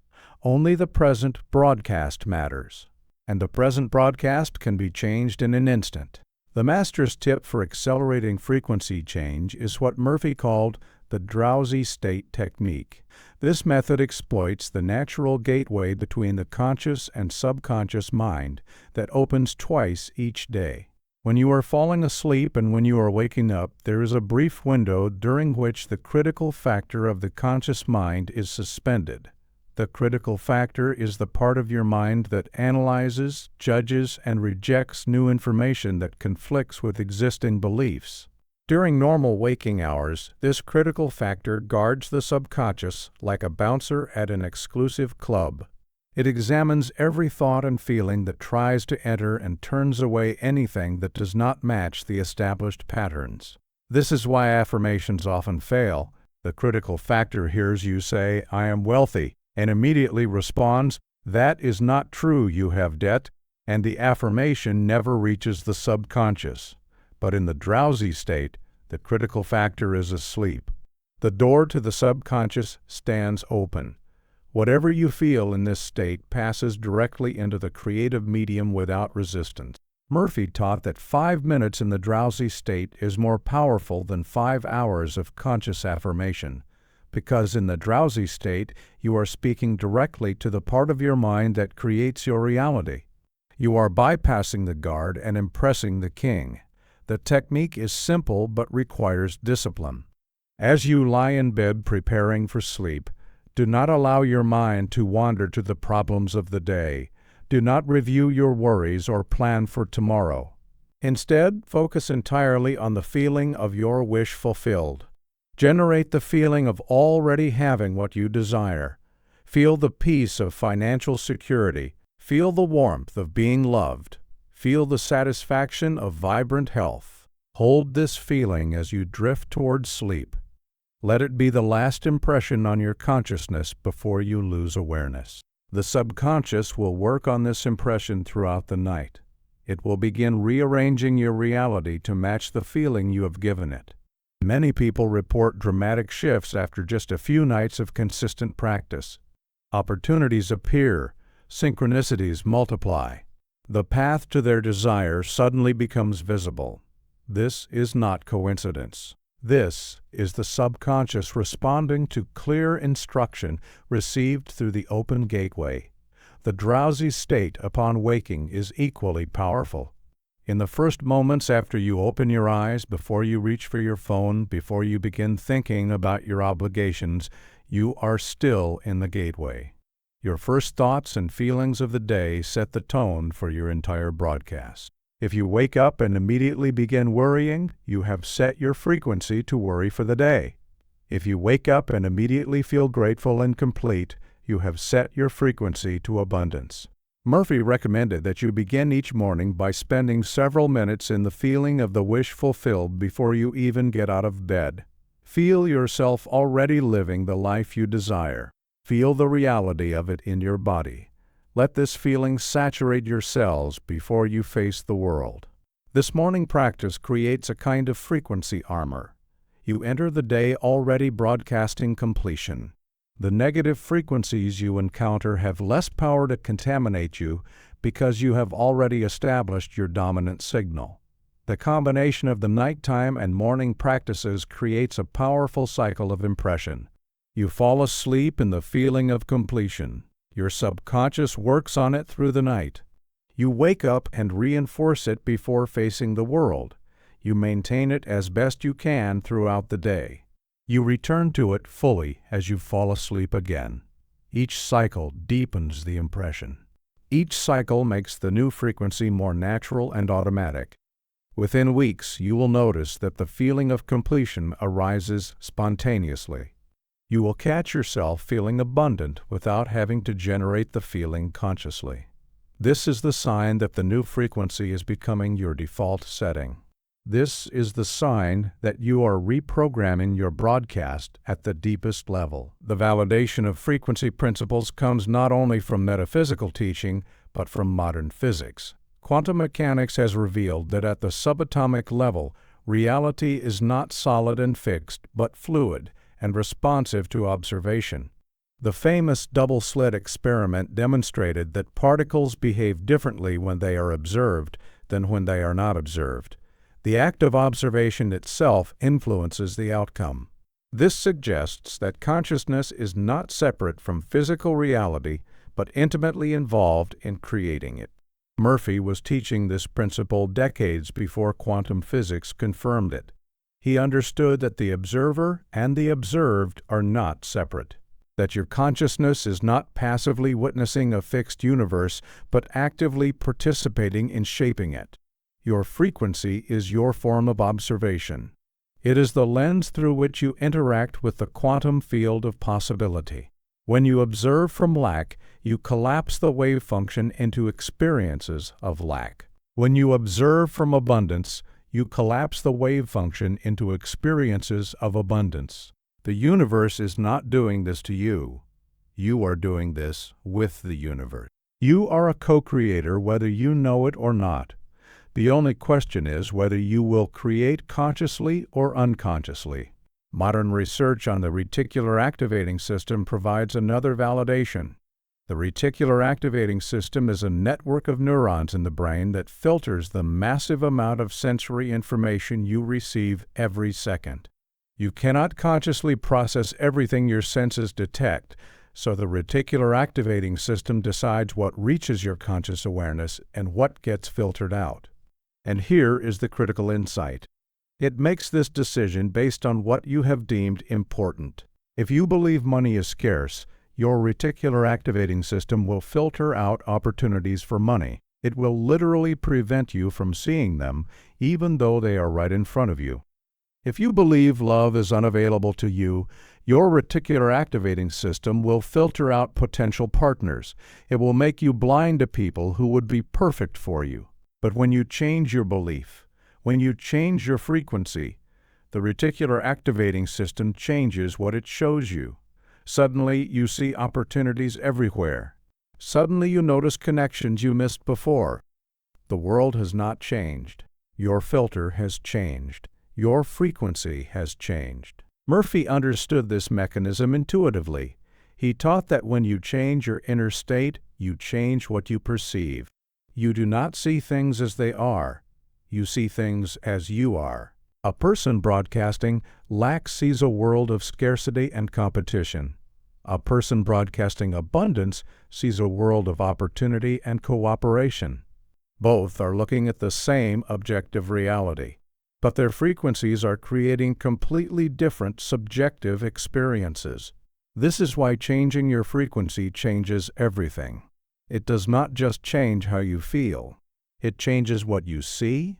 Only the present broadcast matters. And the present broadcast can be changed in an instant. The master's tip for accelerating frequency change is what Murphy called the drowsy state technique. This method exploits the natural gateway between the conscious and subconscious mind that opens twice each day. When you are falling asleep and when you are waking up, there is a brief window during which the critical factor of the conscious mind is suspended. The critical factor is the part of your mind that analyzes, judges, and rejects new information that conflicts with existing beliefs. During normal waking hours, this critical factor guards the subconscious like a bouncer at an exclusive club. It examines every thought and feeling that tries to enter and turns away anything that does not match the established patterns. This is why affirmations often fail. The critical factor hears you say, "I am wealthy," and immediately responds, "That is not true, you have debt," and the affirmation never reaches the subconscious. But in the drowsy state, the critical factor is asleep. The door to the subconscious stands open. Whatever you feel in this state passes directly into the creative medium without resistance. Murphy taught that 5 minutes in the drowsy state is more powerful than 5 hours of conscious affirmation, because in the drowsy state you are speaking directly to the part of your mind that creates your reality. You are bypassing the guard and impressing the king. The technique is simple but requires discipline. As you lie in bed preparing for sleep, do not allow your mind to wander to the problems of the day. Do not review your worries or plan for tomorrow. Instead, focus entirely on the feeling of your wish fulfilled. Generate the feeling of already having what you desire. Feel the peace of financial security. Feel the warmth of being loved. Feel the satisfaction of vibrant health. Hold this feeling as you drift towards sleep. Let it be the last impression on your consciousness before you lose awareness. The subconscious will work on this impression throughout the night. It will begin rearranging your reality to match the feeling you have given it. Many people report dramatic shifts after just a few nights of consistent practice. Opportunities appear, synchronicities multiply. The path to their desire suddenly becomes visible. This is not coincidence. This is the subconscious responding to clear instruction received through the open gateway. The drowsy state upon waking is equally powerful. In the first moments after you open your eyes, before you reach for your phone, before you begin thinking about your obligations, you are still in the gateway. Your first thoughts and feelings of the day set the tone for your entire broadcast. If you wake up and immediately begin worrying, you have set your frequency to worry for the day. If you wake up and immediately feel grateful and complete, you have set your frequency to abundance. Murphy recommended that you begin each morning by spending several minutes in the feeling of the wish fulfilled before you even get out of bed. Feel yourself already living the life you desire. Feel the reality of it in your body. Let this feeling saturate your cells before you face the world. This morning practice creates a kind of frequency armor. You enter the day already broadcasting completion. The negative frequencies you encounter have less power to contaminate you because you have already established your dominant signal. The combination of the nighttime and morning practices creates a powerful cycle of impression. You fall asleep in the feeling of completion. Your subconscious works on it through the night. You wake up and reinforce it before facing the world. You maintain it as best you can throughout the day. You return to it fully as you fall asleep again. Each cycle deepens the impression. Each cycle makes the new frequency more natural and automatic. Within weeks, you will notice that the feeling of completion arises spontaneously. You will catch yourself feeling abundant without having to generate the feeling consciously. This is the sign that the new frequency is becoming your default setting. This is the sign that you are reprogramming your broadcast at the deepest level. The validation of frequency principles comes not only from metaphysical teaching, but from modern physics. Quantum mechanics has revealed that at the subatomic level, reality is not solid and fixed, but fluid and responsive to observation. The famous double-slit experiment demonstrated that particles behave differently when they are observed than when they are not observed. The act of observation itself influences the outcome. This suggests that consciousness is not separate from physical reality, but intimately involved in creating it. Murphy was teaching this principle decades before quantum physics confirmed it. He understood that the observer and the observed are not separate, that your consciousness is not passively witnessing a fixed universe, but actively participating in shaping it. Your frequency is your form of observation. It is the lens through which you interact with the quantum field of possibility. When you observe from lack, you collapse the wave function into experiences of lack. When you observe from abundance, you collapse the wave function into experiences of abundance. The universe is not doing this to you. You are doing this with the universe. You are a co-creator whether you know it or not. The only question is whether you will create consciously or unconsciously. Modern research on the reticular activating system provides another validation. The reticular activating system is a network of neurons in the brain that filters the massive amount of sensory information you receive every second. You cannot consciously process everything your senses detect, so the reticular activating system decides what reaches your conscious awareness and what gets filtered out. And here is the critical insight. It makes this decision based on what you have deemed important. If you believe money is scarce, your reticular activating system will filter out opportunities for money. It will literally prevent you from seeing them, even though they are right in front of you. If you believe love is unavailable to you, your reticular activating system will filter out potential partners. It will make you blind to people who would be perfect for you. But when you change your belief, when you change your frequency, the reticular activating system changes what it shows you. Suddenly, you see opportunities everywhere. Suddenly, you notice connections you missed before. The world has not changed. Your filter has changed. Your frequency has changed. Murphy understood this mechanism intuitively. He taught that when you change your inner state, you change what you perceive. You do not see things as they are. You see things as you are. A person broadcasting lack sees a world of scarcity and competition. A person broadcasting abundance sees a world of opportunity and cooperation. Both are looking at the same objective reality, but their frequencies are creating completely different subjective experiences. This is why changing your frequency changes everything. It does not just change how you feel. It changes what you see.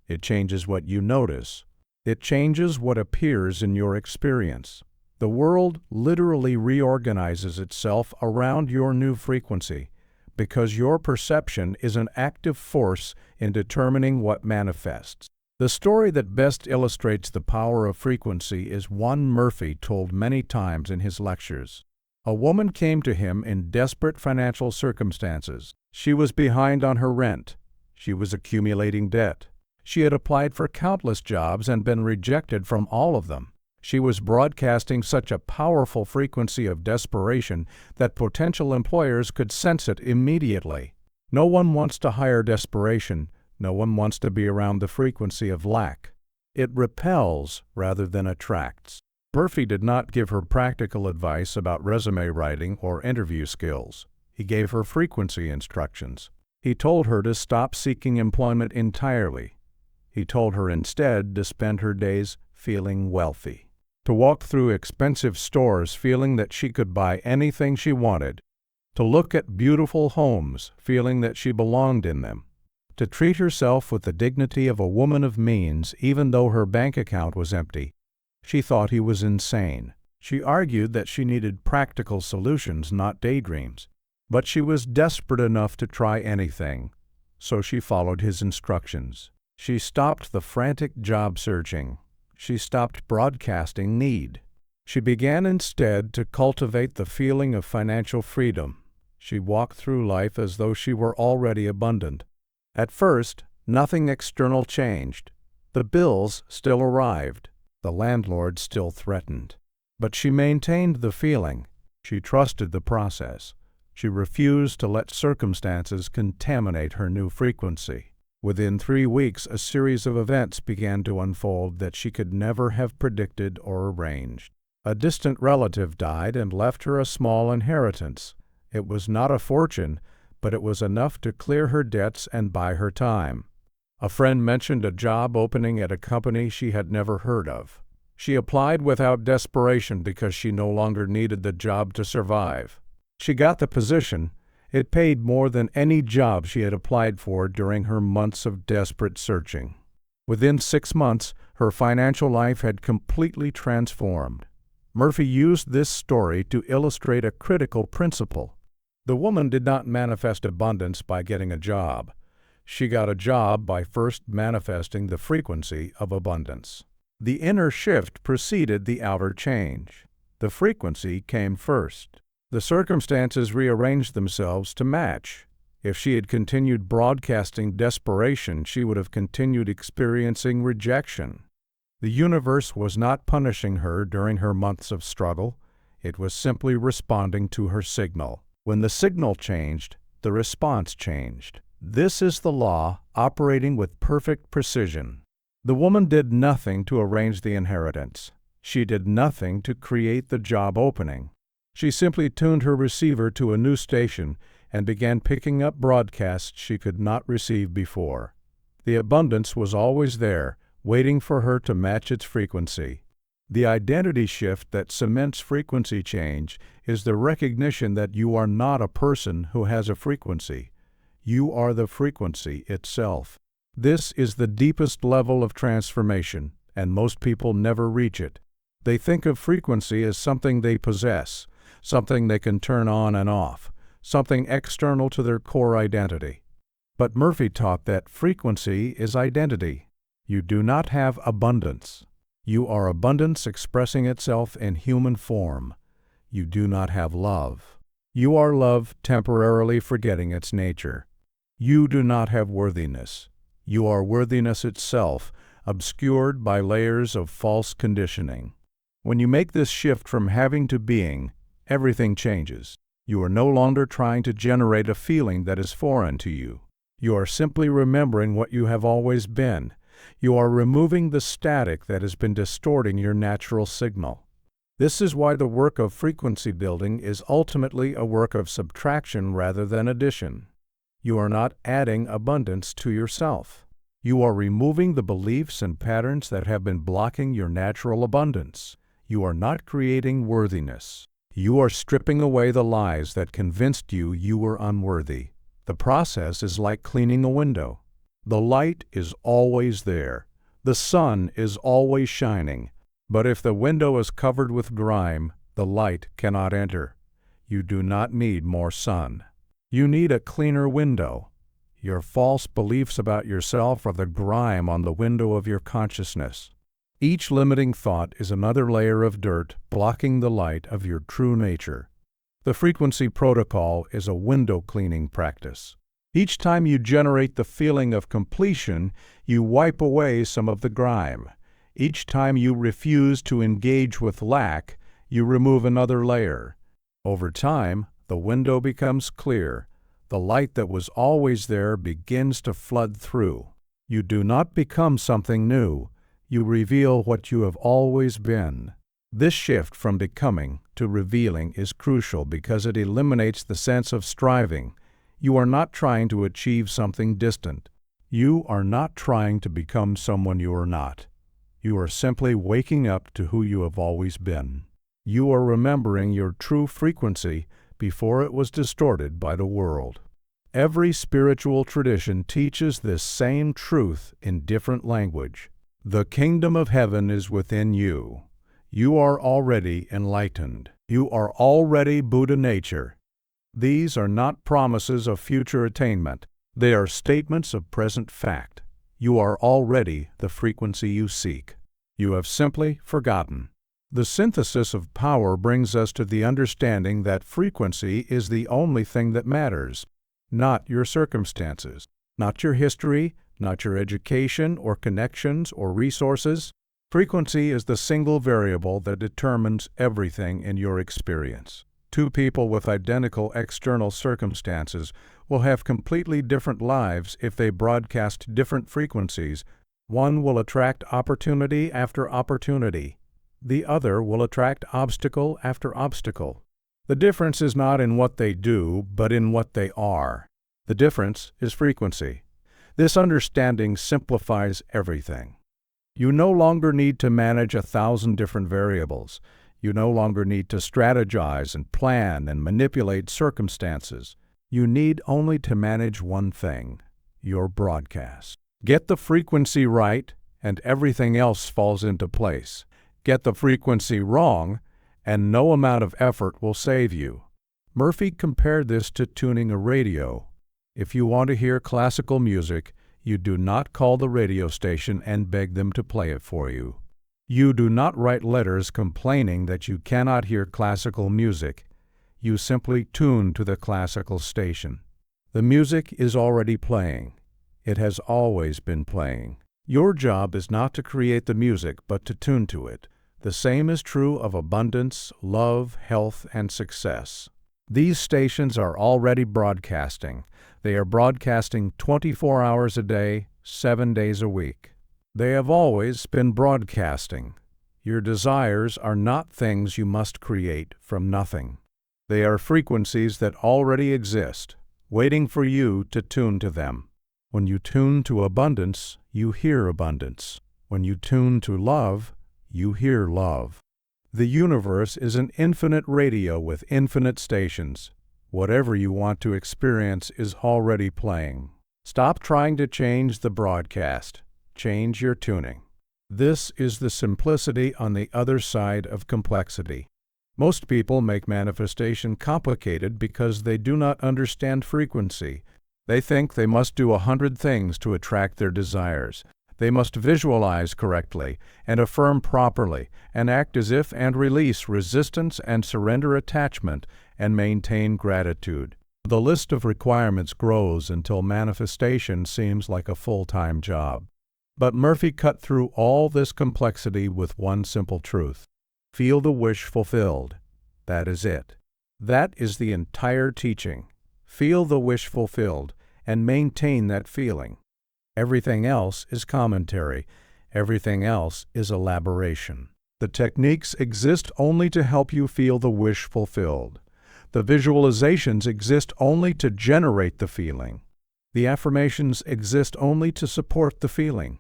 It changes what you notice. It changes what appears in your experience. The world literally reorganizes itself around your new frequency because your perception is an active force in determining what manifests. The story that best illustrates the power of frequency is one Murphy told many times in his lectures. A woman came to him in desperate financial circumstances. She was behind on her rent. She was accumulating debt. She had applied for countless jobs and been rejected from all of them. She was broadcasting such a powerful frequency of desperation that potential employers could sense it immediately. No one wants to hire desperation. No one wants to be around the frequency of lack. It repels rather than attracts. Murphy did not give her practical advice about resume writing or interview skills. He gave her frequency instructions. He told her to stop seeking employment entirely. He told her instead to spend her days feeling wealthy, to walk through expensive stores feeling that she could buy anything she wanted, to look at beautiful homes feeling that she belonged in them, to treat herself with the dignity of a woman of means even though her bank account was empty. She thought he was insane. She argued that she needed practical solutions, not daydreams. But she was desperate enough to try anything, so she followed his instructions. She stopped the frantic job searching. She stopped broadcasting need. She began instead to cultivate the feeling of financial freedom. She walked through life as though she were already abundant. At first, nothing external changed. The bills still arrived. The landlord still threatened. But she maintained the feeling. She trusted the process. She refused to let circumstances contaminate her new frequency. Within 3 weeks, a series of events began to unfold that she could never have predicted or arranged. A distant relative died and left her a small inheritance. It was not a fortune, but it was enough to clear her debts and buy her time. A friend mentioned a job opening at a company she had never heard of. She applied without desperation because she no longer needed the job to survive. She got the position. It paid more than any job she had applied for during her months of desperate searching. Within 6 months, her financial life had completely transformed. Murphy used this story to illustrate a critical principle. The woman did not manifest abundance by getting a job. She got a job by first manifesting the frequency of abundance. The inner shift preceded the outer change. The frequency came first. The circumstances rearranged themselves to match. If she had continued broadcasting desperation, she would have continued experiencing rejection. The universe was not punishing her during her months of struggle. It was simply responding to her signal. When the signal changed, the response changed. This is the law operating with perfect precision. The woman did nothing to arrange the inheritance. She did nothing to create the job opening. She simply tuned her receiver to a new station and began picking up broadcasts she could not receive before. The abundance was always there, waiting for her to match its frequency. The identity shift that cements frequency change is the recognition that you are not a person who has a frequency. You are the frequency itself. This is the deepest level of transformation, and most people never reach it. They think of frequency as something they possess, something they can turn on and off, something external to their core identity. But Murphy taught that frequency is identity. You do not have abundance. You are abundance expressing itself in human form. You do not have love. You are love temporarily forgetting its nature. You do not have worthiness. You are worthiness itself, obscured by layers of false conditioning. When you make this shift from having to being, everything changes. You are no longer trying to generate a feeling that is foreign to you. You are simply remembering what you have always been. You are removing the static that has been distorting your natural signal. This is why the work of frequency building is ultimately a work of subtraction rather than addition. You are not adding abundance to yourself. You are removing the beliefs and patterns that have been blocking your natural abundance. You are not creating worthiness. You are stripping away the lies that convinced you were unworthy. The process is like cleaning a window. The light is always there. The sun is always shining. But if the window is covered with grime, the light cannot enter. You do not need more sun. You need a cleaner window. Your false beliefs about yourself are the grime on the window of your consciousness. Each limiting thought is another layer of dirt blocking the light of your true nature. The frequency protocol is a window cleaning practice. Each time you generate the feeling of completion, you wipe away some of the grime. Each time you refuse to engage with lack, you remove another layer. Over time, the window becomes clear. The light that was always there begins to flood through. You do not become something new. You reveal what you have always been. This shift from becoming to revealing is crucial because it eliminates the sense of striving. You are not trying to achieve something distant. You are not trying to become someone you are not. You are simply waking up to who you have always been. You are remembering your true frequency before it was distorted by the world. Every spiritual tradition teaches this same truth in different language. The kingdom of heaven is within you. You are already enlightened. You are already Buddha nature. These are not promises of future attainment. They are statements of present fact. You are already the frequency you seek. You have simply forgotten. The synthesis of power brings us to the understanding that frequency is the only thing that matters, not your circumstances, not your history, not your education or connections or resources. Frequency is the single variable that determines everything in your experience. Two people with identical external circumstances will have completely different lives if they broadcast different frequencies. One will attract opportunity after opportunity. The other will attract obstacle after obstacle. The difference is not in what they do, but in what they are. The difference is frequency. This understanding simplifies everything. You no longer need to manage 1,000 different variables. You no longer need to strategize and plan and manipulate circumstances. You need only to manage one thing, your broadcast. Get the frequency right, and everything else falls into place. Get the frequency wrong, and no amount of effort will save you. Murphy compared this to tuning a radio. If you want to hear classical music, you do not call the radio station and beg them to play it for you. You do not write letters complaining that you cannot hear classical music. You simply tune to the classical station. The music is already playing. It has always been playing. Your job is not to create the music, but to tune to it. The same is true of abundance, love, health, and success. These stations are already broadcasting. They are broadcasting 24 hours a day, 7 days a week. They have always been broadcasting. Your desires are not things you must create from nothing. They are frequencies that already exist, waiting for you to tune to them. When you tune to abundance, you hear abundance. When you tune to love, you hear love. The universe is an infinite radio with infinite stations. Whatever you want to experience is already playing. Stop trying to change the broadcast. Change your tuning. This is the simplicity on the other side of complexity. Most people make manifestation complicated because they do not understand frequency. They think they must do 100 things to attract their desires. They must visualize correctly and affirm properly and act as if and release resistance and surrender attachment and maintain gratitude. The list of requirements grows until manifestation seems like a full-time job. But Murphy cut through all this complexity with one simple truth. Feel the wish fulfilled. That is it. That is the entire teaching. Feel the wish fulfilled and maintain that feeling. Everything else is commentary. Everything else is elaboration. The techniques exist only to help you feel the wish fulfilled. The visualizations exist only to generate the feeling. The affirmations exist only to support the feeling.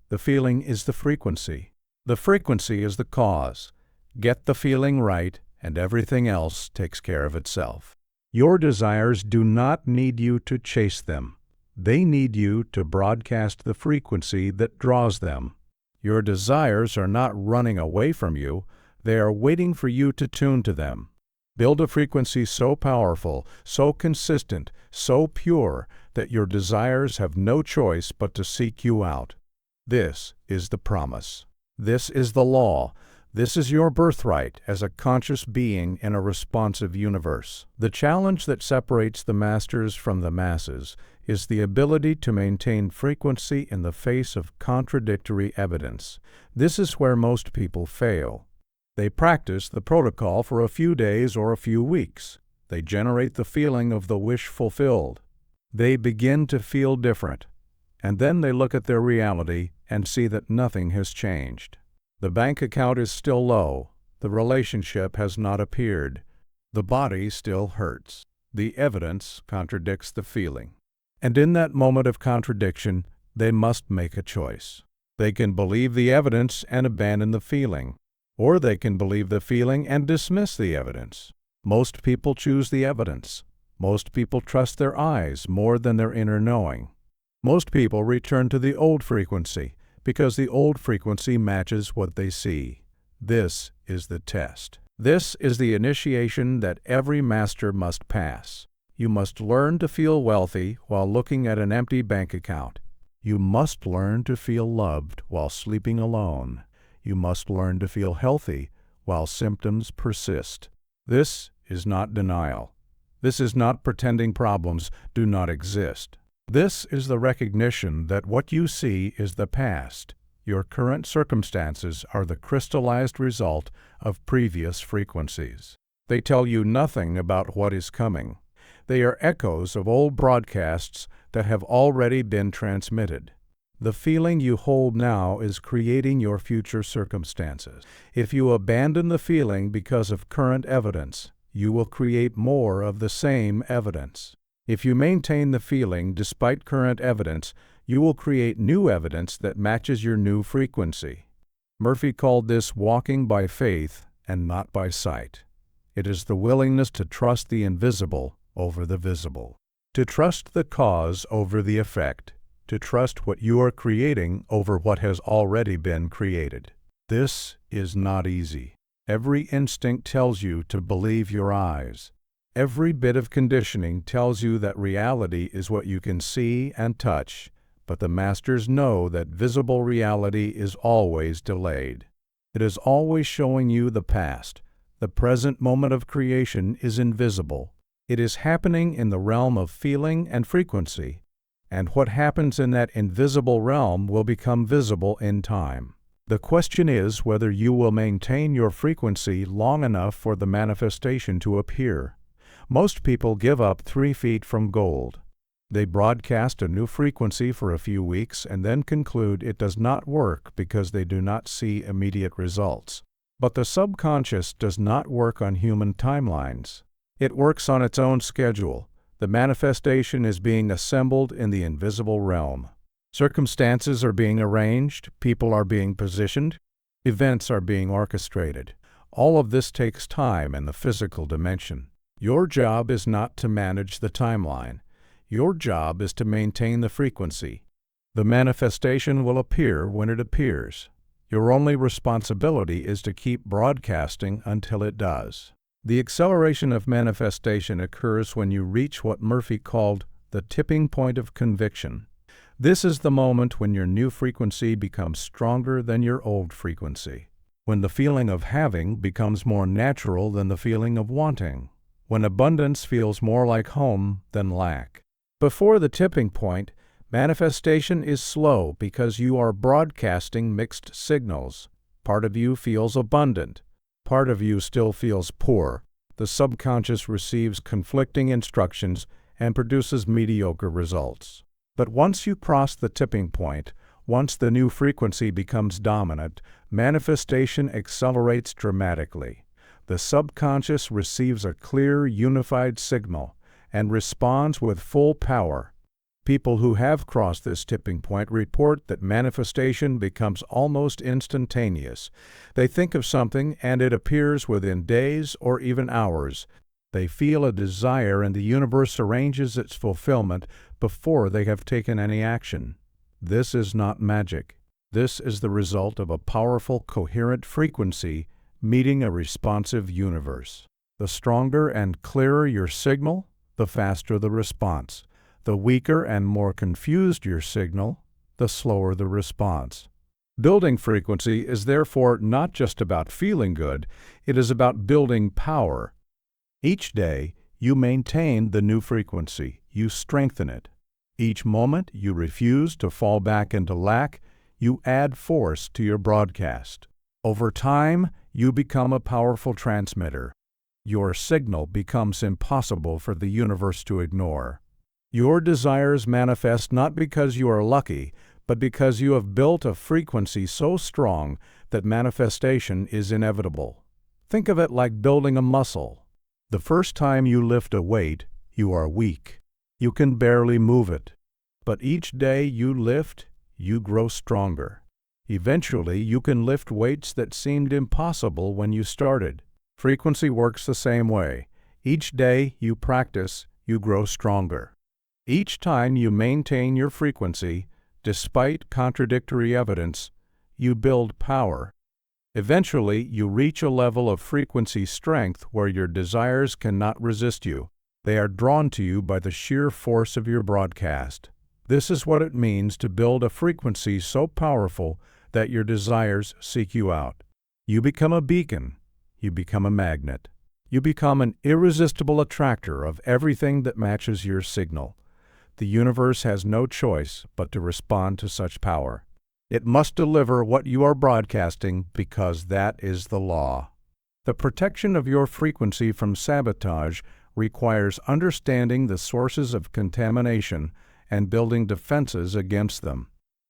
The feeling is the frequency. The frequency is the cause. Get the feeling right, and everything else takes care of itself. Your desires do not need you to chase them. They need you to broadcast the frequency that draws them. Your desires are not running away from you. They are waiting for you to tune to them. Build a frequency so powerful, so consistent, so pure that your desires have no choice but to seek you out. This is the promise. This is the law. This is your birthright as a conscious being in a responsive universe. The challenge that separates the masters from the masses is the ability to maintain frequency in the face of contradictory evidence. This is where most people fail. They practice the protocol for a few days or a few weeks. They generate the feeling of the wish fulfilled. They begin to feel different, and then they look at their reality and see that nothing has changed. The bank account is still low. The relationship has not appeared. The body still hurts. The evidence contradicts the feeling. And in that moment of contradiction, they must make a choice. They can believe the evidence and abandon the feeling, or they can believe the feeling and dismiss the evidence. Most people choose the evidence. Most people trust their eyes more than their inner knowing. Most people return to the old frequency because the old frequency matches what they see. This is the test. This is the initiation that every master must pass. You must learn to feel wealthy while looking at an empty bank account. You must learn to feel loved while sleeping alone. You must learn to feel healthy while symptoms persist. This is not denial. This is not pretending problems do not exist. This is the recognition that what you see is the past. Your current circumstances are the crystallized result of previous frequencies. They tell you nothing about what is coming. They are echoes of old broadcasts that have already been transmitted. The feeling you hold now is creating your future circumstances. If you abandon the feeling because of current evidence, you will create more of the same evidence. If you maintain the feeling despite current evidence, you will create new evidence that matches your new frequency. Murphy called this walking by faith and not by sight. It is the willingness to trust the invisible over the visible, to trust the cause over the effect, to trust what you are creating over what has already been created. This is not easy. Every instinct tells you to believe your eyes. Every bit of conditioning tells you that reality is what you can see and touch, but the masters know that visible reality is always delayed. It is always showing you the past. The present moment of creation is invisible. It is happening in the realm of feeling and frequency, and what happens in that invisible realm will become visible in time. The question is whether you will maintain your frequency long enough for the manifestation to appear. Most people give up 3 feet from gold. They broadcast a new frequency for a few weeks and then conclude it does not work because they do not see immediate results. But the subconscious does not work on human timelines. It works on its own schedule. The manifestation is being assembled in the invisible realm. Circumstances are being arranged, people are being positioned, events are being orchestrated. All of this takes time in the physical dimension. Your job is not to manage the timeline. Your job is to maintain the frequency. The manifestation will appear when it appears. Your only responsibility is to keep broadcasting until it does. The acceleration of manifestation occurs when you reach what Murphy called the tipping point of conviction. This is the moment when your new frequency becomes stronger than your old frequency, when the feeling of having becomes more natural than the feeling of wanting, when abundance feels more like home than lack. Before the tipping point, manifestation is slow because you are broadcasting mixed signals. Part of you feels abundant. Part of you still feels poor. The subconscious receives conflicting instructions and produces mediocre results. But once you cross the tipping point, once the new frequency becomes dominant, manifestation accelerates dramatically. The subconscious receives a clear, unified signal and responds with full power. People who have crossed this tipping point report that manifestation becomes almost instantaneous. They think of something and it appears within days or even hours. They feel a desire and the universe arranges its fulfillment before they have taken any action. This is not magic. This is the result of a powerful, coherent frequency meeting a responsive universe. The stronger and clearer your signal, the faster the response. The weaker and more confused your signal, the slower the response. Building frequency is therefore not just about feeling good, it is about building power. Each day, you maintain the new frequency, you strengthen it. Each moment, you refuse to fall back into lack, you add force to your broadcast. Over time, you become a powerful transmitter. Your signal becomes impossible for the universe to ignore. Your desires manifest not because you are lucky, but because you have built a frequency so strong that manifestation is inevitable. Think of it like building a muscle. The first time you lift a weight, you are weak. You can barely move it. But each day you lift, you grow stronger. Eventually, you can lift weights that seemed impossible when you started. Frequency works the same way. Each day you practice, you grow stronger. Each time you maintain your frequency, despite contradictory evidence, you build power. Eventually, you reach a level of frequency strength where your desires cannot resist you. They are drawn to you by the sheer force of your broadcast. This is what it means to build a frequency so powerful that your desires seek you out. You become a beacon. You become a magnet. You become an irresistible attractor of everything that matches your signal. The universe has no choice but to respond to such power. It must deliver what you are broadcasting because that is the law. The protection of your frequency from sabotage requires understanding the sources of contamination and building defenses against them.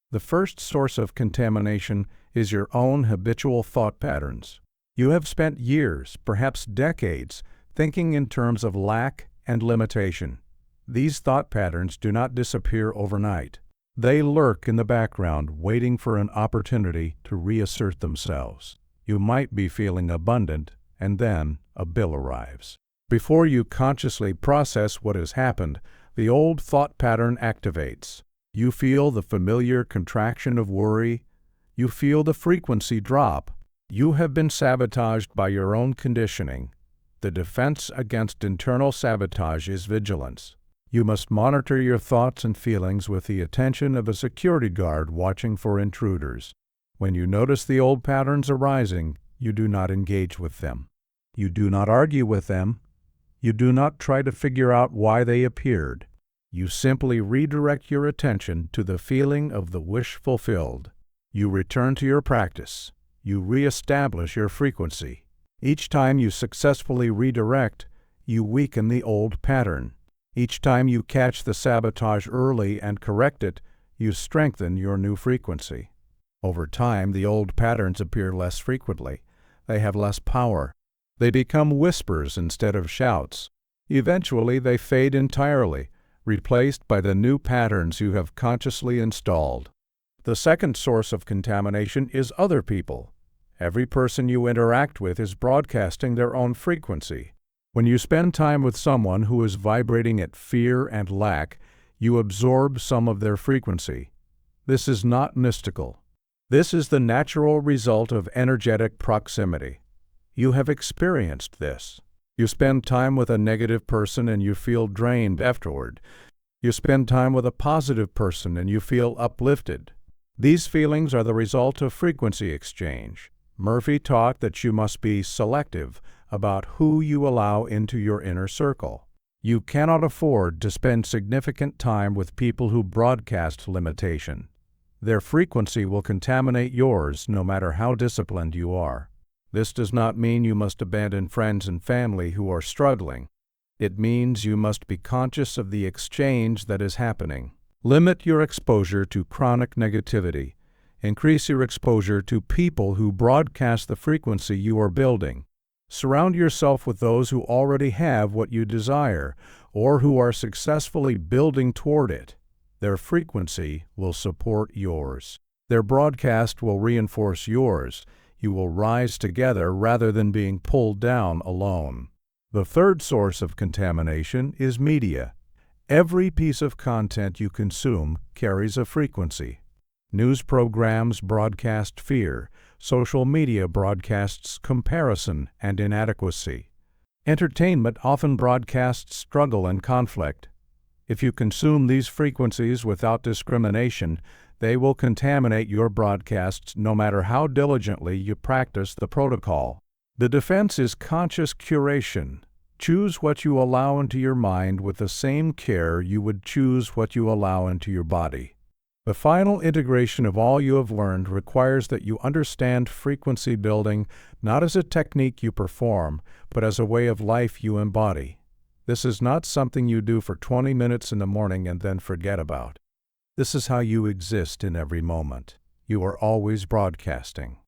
The first source of contamination is your own habitual thought patterns. You have spent years, perhaps decades, thinking in terms of lack and limitation. These thought patterns do not disappear overnight. They lurk in the background, waiting for an opportunity to reassert themselves. You might be feeling abundant, and then a bill arrives. Before you consciously process what has happened, the old thought pattern activates. You feel the familiar contraction of worry. You feel the frequency drop. You have been sabotaged by your own conditioning. The defense against internal sabotage is vigilance. You must monitor your thoughts and feelings with the attention of a security guard watching for intruders. When you notice the old patterns arising, you do not engage with them. You do not argue with them. You do not try to figure out why they appeared. You simply redirect your attention to the feeling of the wish fulfilled. You return to your practice. You reestablish your frequency. Each time you successfully redirect, you weaken the old pattern. Each time you catch the sabotage early and correct it, you strengthen your new frequency. Over time, the old patterns appear less frequently. They have less power. They become whispers instead of shouts. Eventually, they fade entirely, replaced by the new patterns you have consciously installed. The second source of contamination is other people. Every person you interact with is broadcasting their own frequency. When you spend time with someone who is vibrating at fear and lack, you absorb some of their frequency. This is not mystical. This is the natural result of energetic proximity. You have experienced this. You spend time with a negative person and you feel drained afterward. You spend time with a positive person and you feel uplifted. These feelings are the result of frequency exchange. Murphy taught that you must be selective about who you allow into your inner circle. You cannot afford to spend significant time with people who broadcast limitation. Their frequency will contaminate yours no matter how disciplined you are. This does not mean you must abandon friends and family who are struggling. It means you must be conscious of the exchange that is happening. Limit your exposure to chronic negativity. Increase your exposure to people who broadcast the frequency you are building. Surround yourself with those who already have what you desire or who are successfully building toward it. Their frequency will support yours. Their broadcast will reinforce yours. You will rise together rather than being pulled down alone. The third source of contamination is media. Every piece of content you consume carries a frequency. News programs broadcast fear. Social media broadcasts comparison and inadequacy. Entertainment often broadcasts struggle and conflict. If you consume these frequencies without discrimination, they will contaminate your broadcasts no matter how diligently you practice the protocol. The defense is conscious curation. Choose what you allow into your mind with the same care you would choose what you allow into your body. The final integration of all you have learned requires that you understand frequency building not as a technique you perform, but as a way of life you embody. This is not something you do for 20 minutes in the morning and then forget about. This is how you exist in every moment. You are always broadcasting.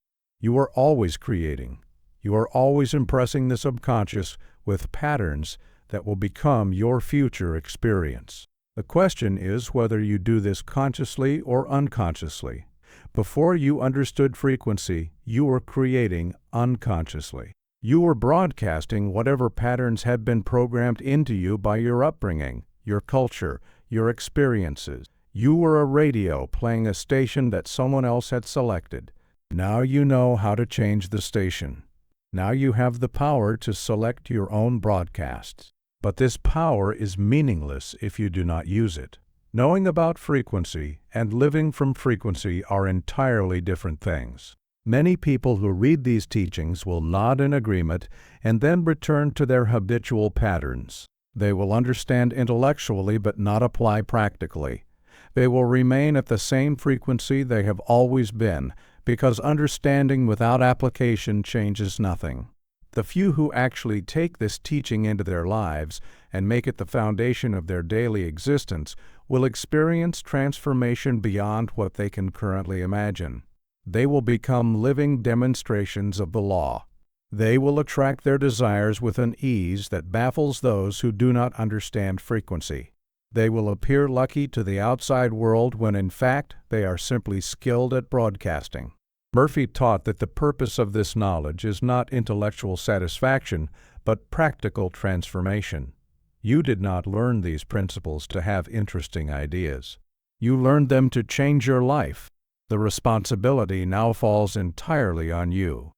You are always creating. You are always impressing the subconscious with patterns that will become your future experience. The question is whether you do this consciously or unconsciously. Before you understood frequency, you were creating unconsciously. You were broadcasting whatever patterns had been programmed into you by your upbringing, your culture, your experiences. You were a radio playing a station that someone else had selected. Now you know how to change the station. Now you have the power to select your own broadcasts. But this power is meaningless if you do not use it. Knowing about frequency and living from frequency are entirely different things. Many people who read these teachings will nod in agreement and then return to their habitual patterns. They will understand intellectually but not apply practically. They will remain at the same frequency they have always been, because understanding without application changes nothing. The few who actually take this teaching into their lives and make it the foundation of their daily existence will experience transformation beyond what they can currently imagine. They will become living demonstrations of the law. They will attract their desires with an ease that baffles those who do not understand frequency. They will appear lucky to the outside world when in fact they are simply skilled at broadcasting. Murphy taught that the purpose of this knowledge is not intellectual satisfaction, but practical transformation. You did not learn these principles to have interesting ideas. You learned them to change your life. The responsibility now falls entirely on you.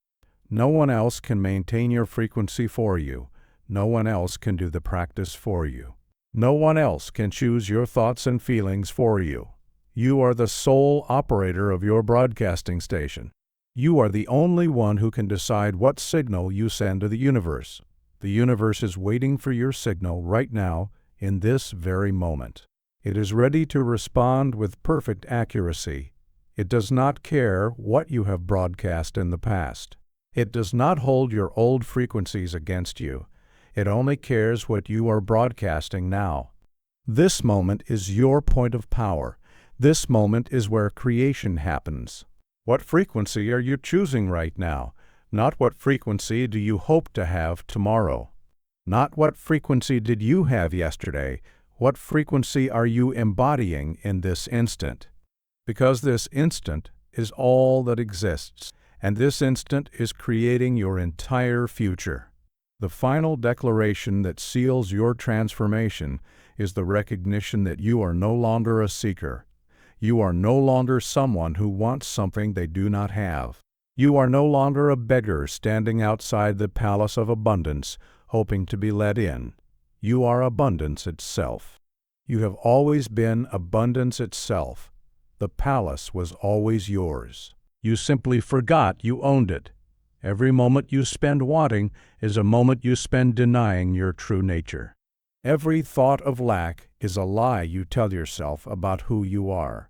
No one else can maintain your frequency for you. No one else can do the practice for you. No one else can choose your thoughts and feelings for you. You are the sole operator of your broadcasting station. You are the only one who can decide what signal you send to the universe. The universe is waiting for your signal right now, in this very moment. It is ready to respond with perfect accuracy. It does not care what you have broadcast in the past. It does not hold your old frequencies against you. It only cares what you are broadcasting now. This moment is your point of power. This moment is where creation happens. What frequency are you choosing right now? Not what frequency do you hope to have tomorrow. Not what frequency did you have yesterday. What frequency are you embodying in this instant? Because this instant is all that exists, and this instant is creating your entire future. The final declaration that seals your transformation is the recognition that you are no longer a seeker. You are no longer someone who wants something they do not have. You are no longer a beggar standing outside the palace of abundance, hoping to be let in. You are abundance itself. You have always been abundance itself. The palace was always yours. You simply forgot you owned it. Every moment you spend wanting is a moment you spend denying your true nature. Every thought of lack is a lie you tell yourself about who you are.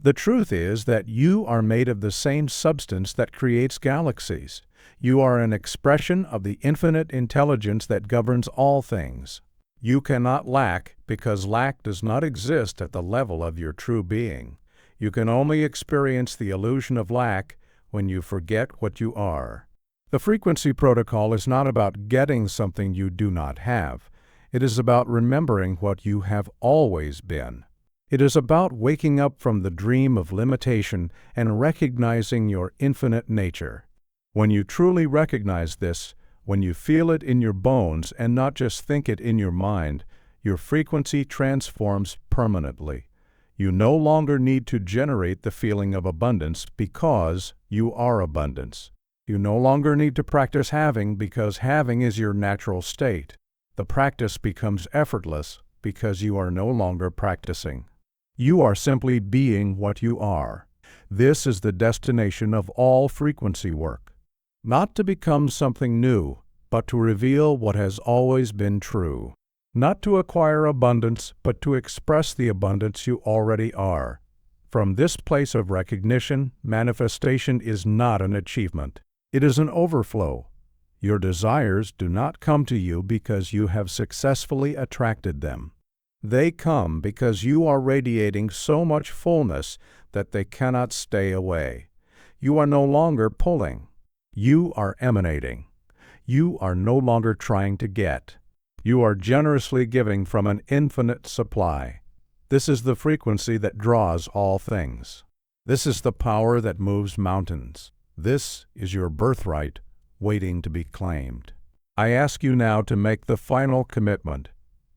The truth is that you are made of the same substance that creates galaxies. You are an expression of the infinite intelligence that governs all things. You cannot lack because lack does not exist at the level of your true being. You can only experience the illusion of lack when you forget what you are. The frequency protocol is not about getting something you do not have. It is about remembering what you have always been. It is about waking up from the dream of limitation and recognizing your infinite nature. When you truly recognize this, when you feel it in your bones and not just think it in your mind, your frequency transforms permanently. You no longer need to generate the feeling of abundance because you are abundance. You no longer need to practice having because having is your natural state. The practice becomes effortless because you are no longer practicing. You are simply being what you are. This is the destination of all frequency work. Not to become something new, but to reveal what has always been true. Not to acquire abundance, but to express the abundance you already are. From this place of recognition, manifestation is not an achievement. It is an overflow. Your desires do not come to you because you have successfully attracted them. They come because you are radiating so much fullness that they cannot stay away. You are no longer pulling. You are emanating. You are no longer trying to get. You are generously giving from an infinite supply. This is the frequency that draws all things. This is the power that moves mountains. This is your birthright waiting to be claimed. I ask you now to make the final commitment.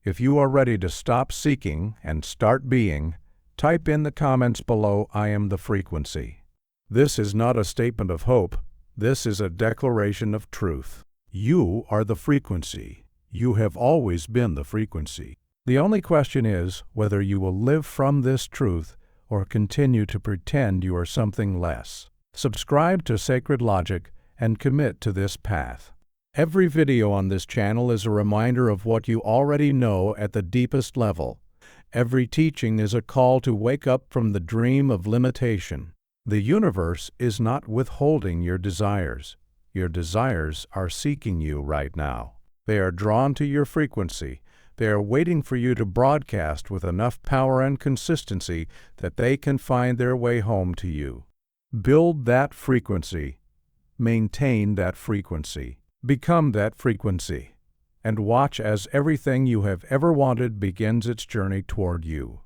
If you are ready to stop seeking and start being, type in the comments below, "I am the frequency." This is not a statement of hope. This is a declaration of truth. You are the frequency. You have always been the frequency. The only question is whether you will live from this truth or continue to pretend you are something less. Subscribe to Sacred Logic and commit to this path. Every video on this channel is a reminder of what you already know at the deepest level. Every teaching is a call to wake up from the dream of limitation. The universe is not withholding your desires. Your desires are seeking you right now. They are drawn to your frequency. They are waiting for you to broadcast with enough power and consistency that they can find their way home to you. Build that frequency. Maintain that frequency. Become that frequency. And watch as everything you have ever wanted begins its journey toward you.